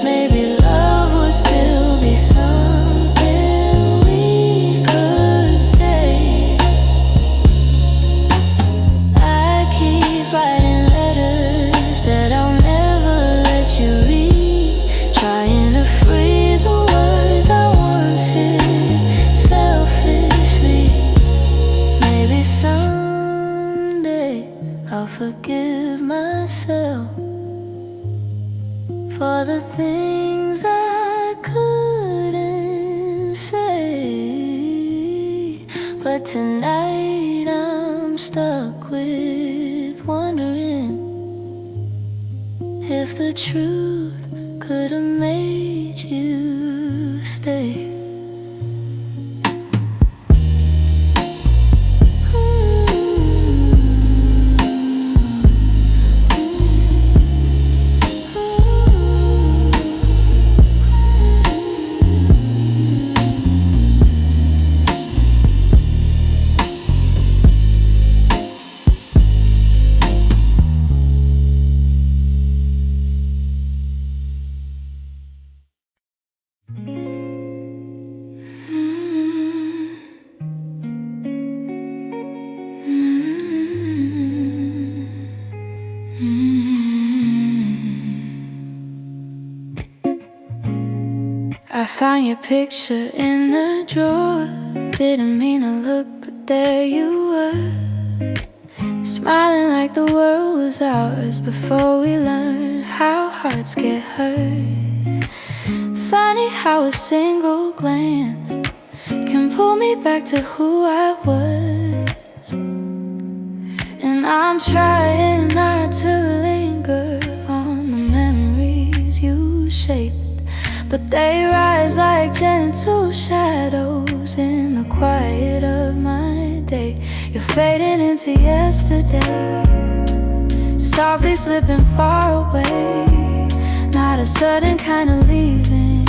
maybe love would still be something we could say. I keep writing letters that I'll never let you read, trying to free the words I once hid selfishly. Maybe someday I'll forgive myself for the things I couldn't say. But tonight I'm stuck with wondering if the truth could have made you stay. I found your picture in the drawer. Didn't mean to look, but there you were, smiling like the world was ours before we learned how hearts get hurt. Funny how a single glance can pull me back to who I was. And I'm trying not to linger on the memories you shaped, but they rise like gentle shadows in the quiet of my day. You're fading into yesterday, softly slipping far away. Not a sudden kind of leaving,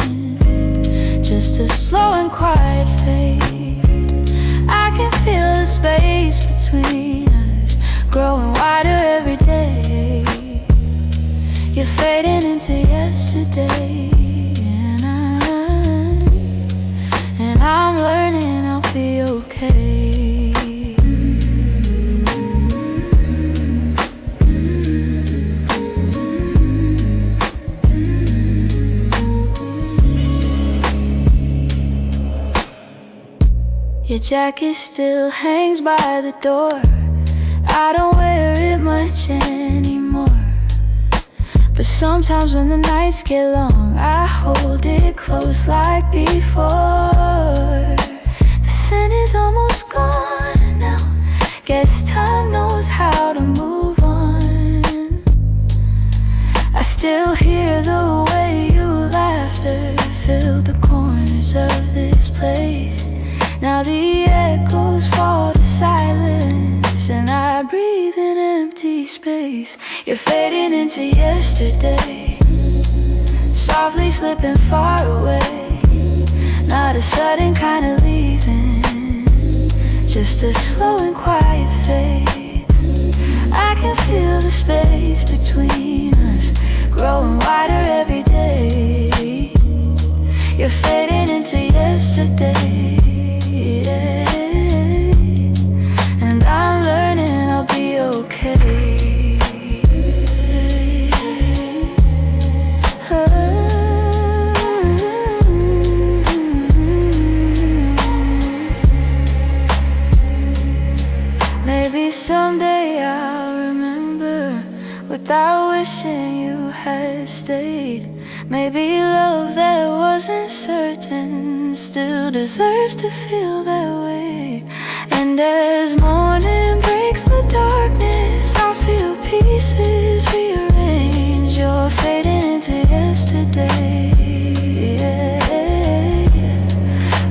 just a slow and quiet fade. I can feel the space between us growing wider every day. You're fading into yesterday, and I'm learning I'll be okay. Your jacket still hangs by the door. I don't wear it much anymore, but sometimes when the nights get long, I hold it close like before. The scent is almost gone now. Guess time knows how to move on. I still hear the way your laughter filled the corners of this place. Now the echoes fall to silence, and I breathe in empty space. You're fading into yesterday, softly slipping far away. Not a sudden kind of leaving, just a slow and quiet fade. I can feel the space between us growing wider every day. You're fading into yesterday, and I'm learning I'll be okay. Maybe someday I'll remember without wishing you had stayed. Maybe love that wasn't certain still deserves to feel that way. And as morning breaks the darkness, I feel pieces rearrange. You're fading into yesterday,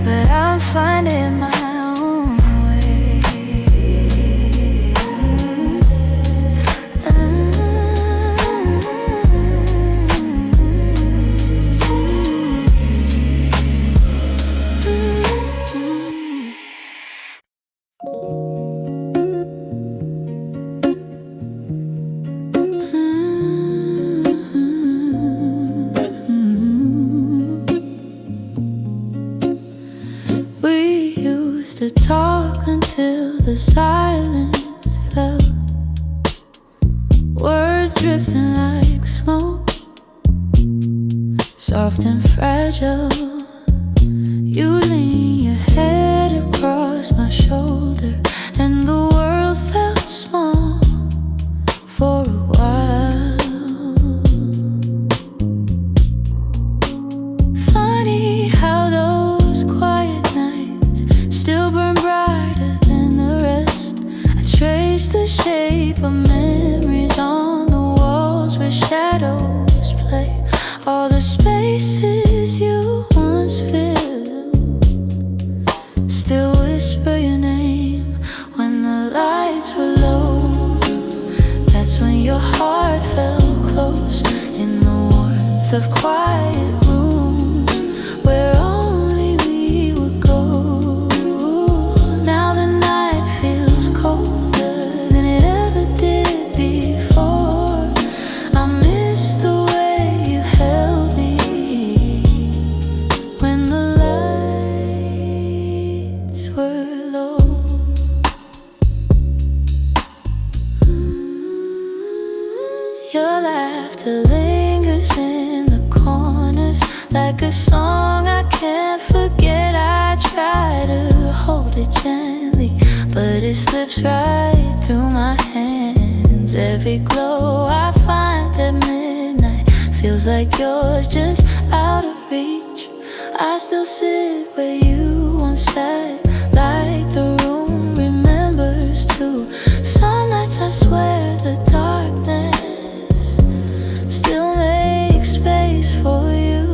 but I'm finding my own way. We used to talk until the silence fell, words drifting like smoke, soft and fragile. You lean your head across my shoulder, and the world felt small for a while. Funny how those quiet nights still burn brighter than the rest. I trace the shape of memories on the walls where shadows play. All the spaces you once filled still whisper your name when the lights were low. That's when your heart felt close in the warmth of quiet rooms where only we would go. Now the night feels colder than it ever did before. I miss the way you held me when the lights were low. Your laughter lingers in the corners like a song I can't forget. I try to hold it gently, but it slips right through my hands. Every glow I find at midnight feels like yours, just out of reach. I still sit where you once sat, like the room remembers too. Some nights I swear the darkness still makes space for you.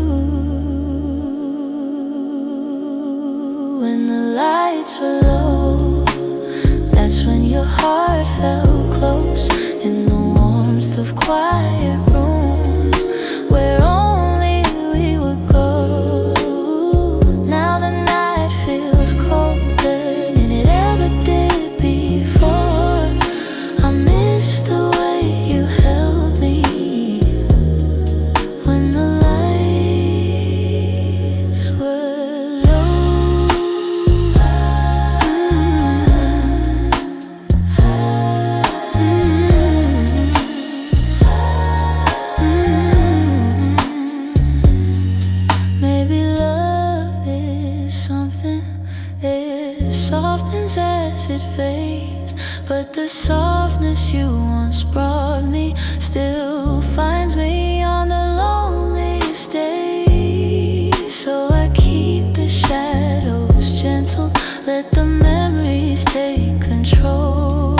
When the lights were low, that's when your heart felt close in the warmth quiet rooms where only we would go. Now the night feels colder than it ever did before. I miss the way you held me when the lights were low. Maybe love is something, it softens as it fades, but the softness you once brought me still finds me on the loneliest days. So I keep the shadows gentle, let the memories take control.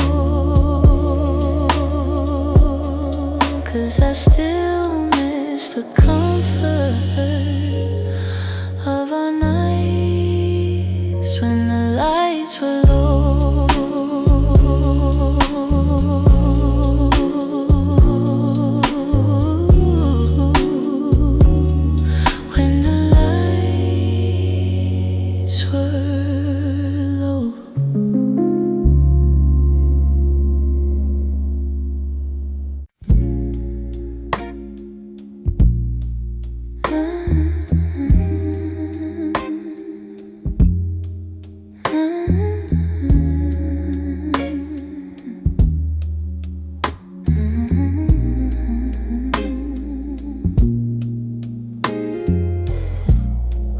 'Cause I still miss the comfort of our nights when the lights were low. When the lights were low.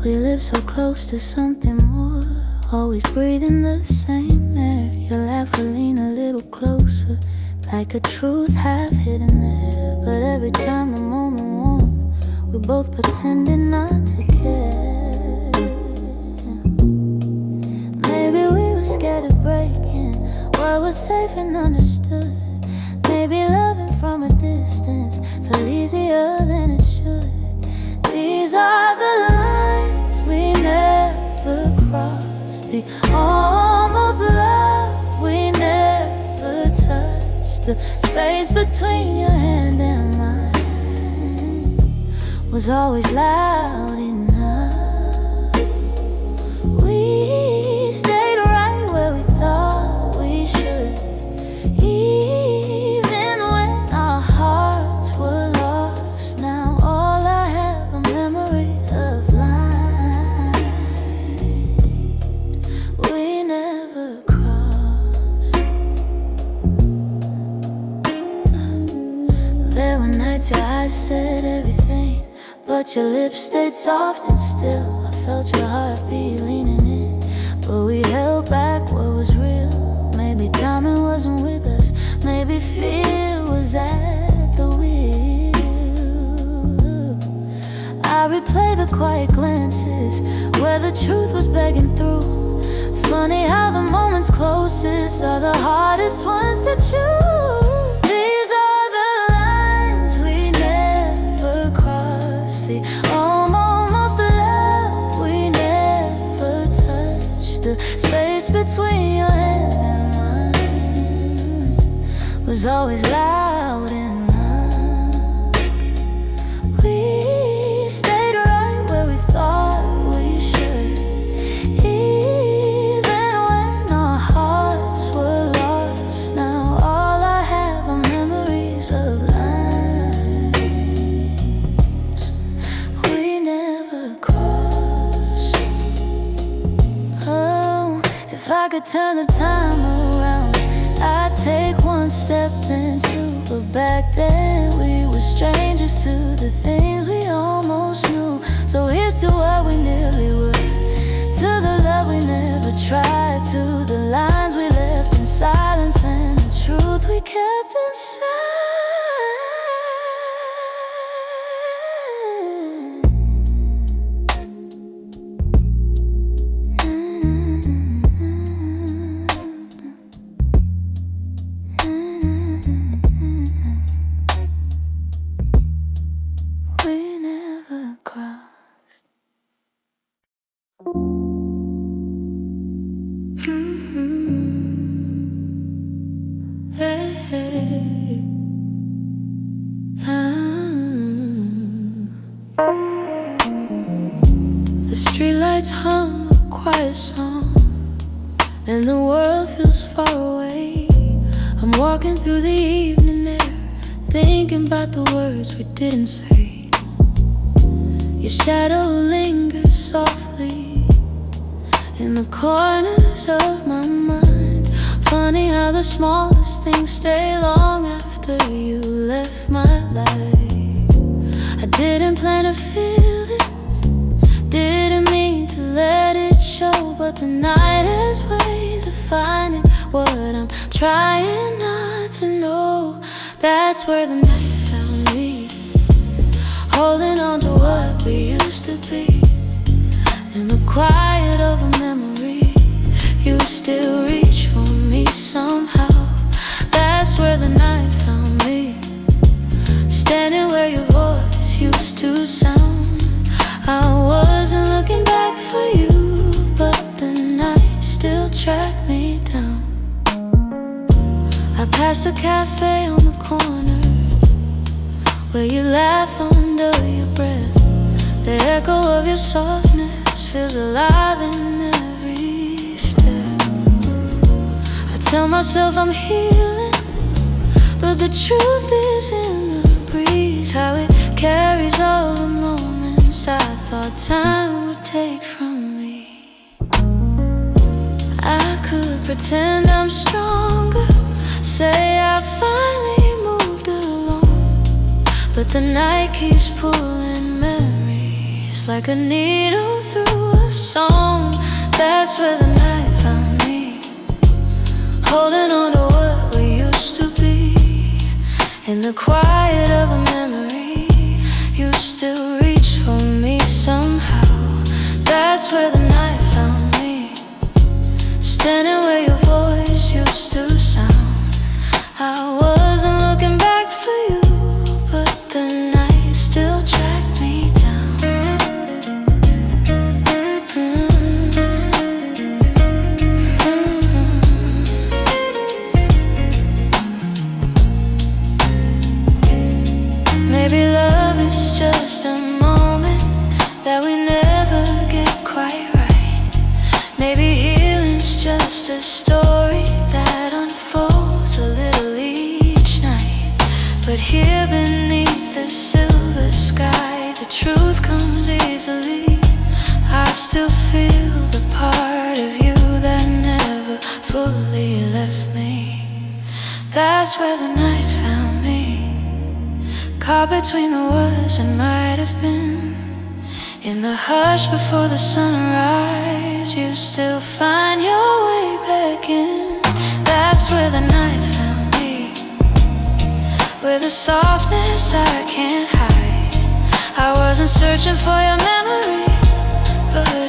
We live so close to something more, always breathing the same air. Your laugh will lean a little closer, like a truth half hidden there. But every time the moment warm, we both pretending not to care. Maybe we were scared of breaking what was safe and understood. Maybe loving from a distance felt easier than it should. These are the lines we never crossed, the almost love we never touched. The space between your hand and mine was always loud enough. We stayed right where we thought we should, even when our hearts were lost. Now all I have are memories of lines we never crossed. There were nights your eyes said everything, but your lips stayed soft and still. I felt your heartbeat leaning in, but we held back what was real. Maybe timing wasn't with us, maybe fear was at the wheel. I replay the quiet glances where the truth was begging through. Funny how the moments closest are the hardest ones to choose. These are the lines we never crossed, the almost love we never touched. The space between your hand and mine was always loud enough. We stayed right where we thought we should, even when our hearts were lost. Now all I have are memories of lines we never crossed. Oh, if I could turn the time around, I'd take one step then two. But back then we were strangers to the things we almost knew. So here's to what we nearly were, to the love we never tried, to the lines we left in silence and the truth we kept inside. let's hum a quiet song, and the world feels far away. I'm walking through the evening air, thinking about the words we didn't say. Your shadow lingers softly in the corners of my mind. Funny how the smallest things stay long after you left my life. I didn't plan to feel this, didn't mean to let it show, but the night has ways of finding what I'm trying not to know. That's where the night found me, holding on to what we used to be. In the quiet of a memory, you still reach for me somehow. That's where the night found me, standing where your voice used to sound. I wasn't looking back for you, but the night still tracked me down. I passed a cafe on the corner where you laugh under your breath. The echo of your softness feels alive in every step. I tell myself I'm healing, but the truth is in the breeze, how it carries all the moments I thought time would take from me. I could pretend I'm stronger, say I finally moved along, but the night keeps pulling memories like a needle through a song. That's where the night found me, holding on to what we used to be. In the quiet of a memory, you still reach for me somehow. That's where the night found me, standing where your voice used to sound. I wasn't looking back for you, but the night still tracked me down. Maybe love is just a moment that we never get quite right. Maybe healing's just a story that unfolds a little each night. But here beneath the silver sky, the truth comes easily. I still feel the part of you that never fully left me. That's where the night found me, caught between the words that might have been. In the hush before the sunrise, you still find your way back in. That's where the night found me, with a softness I can't hide. I wasn't searching for your memory, but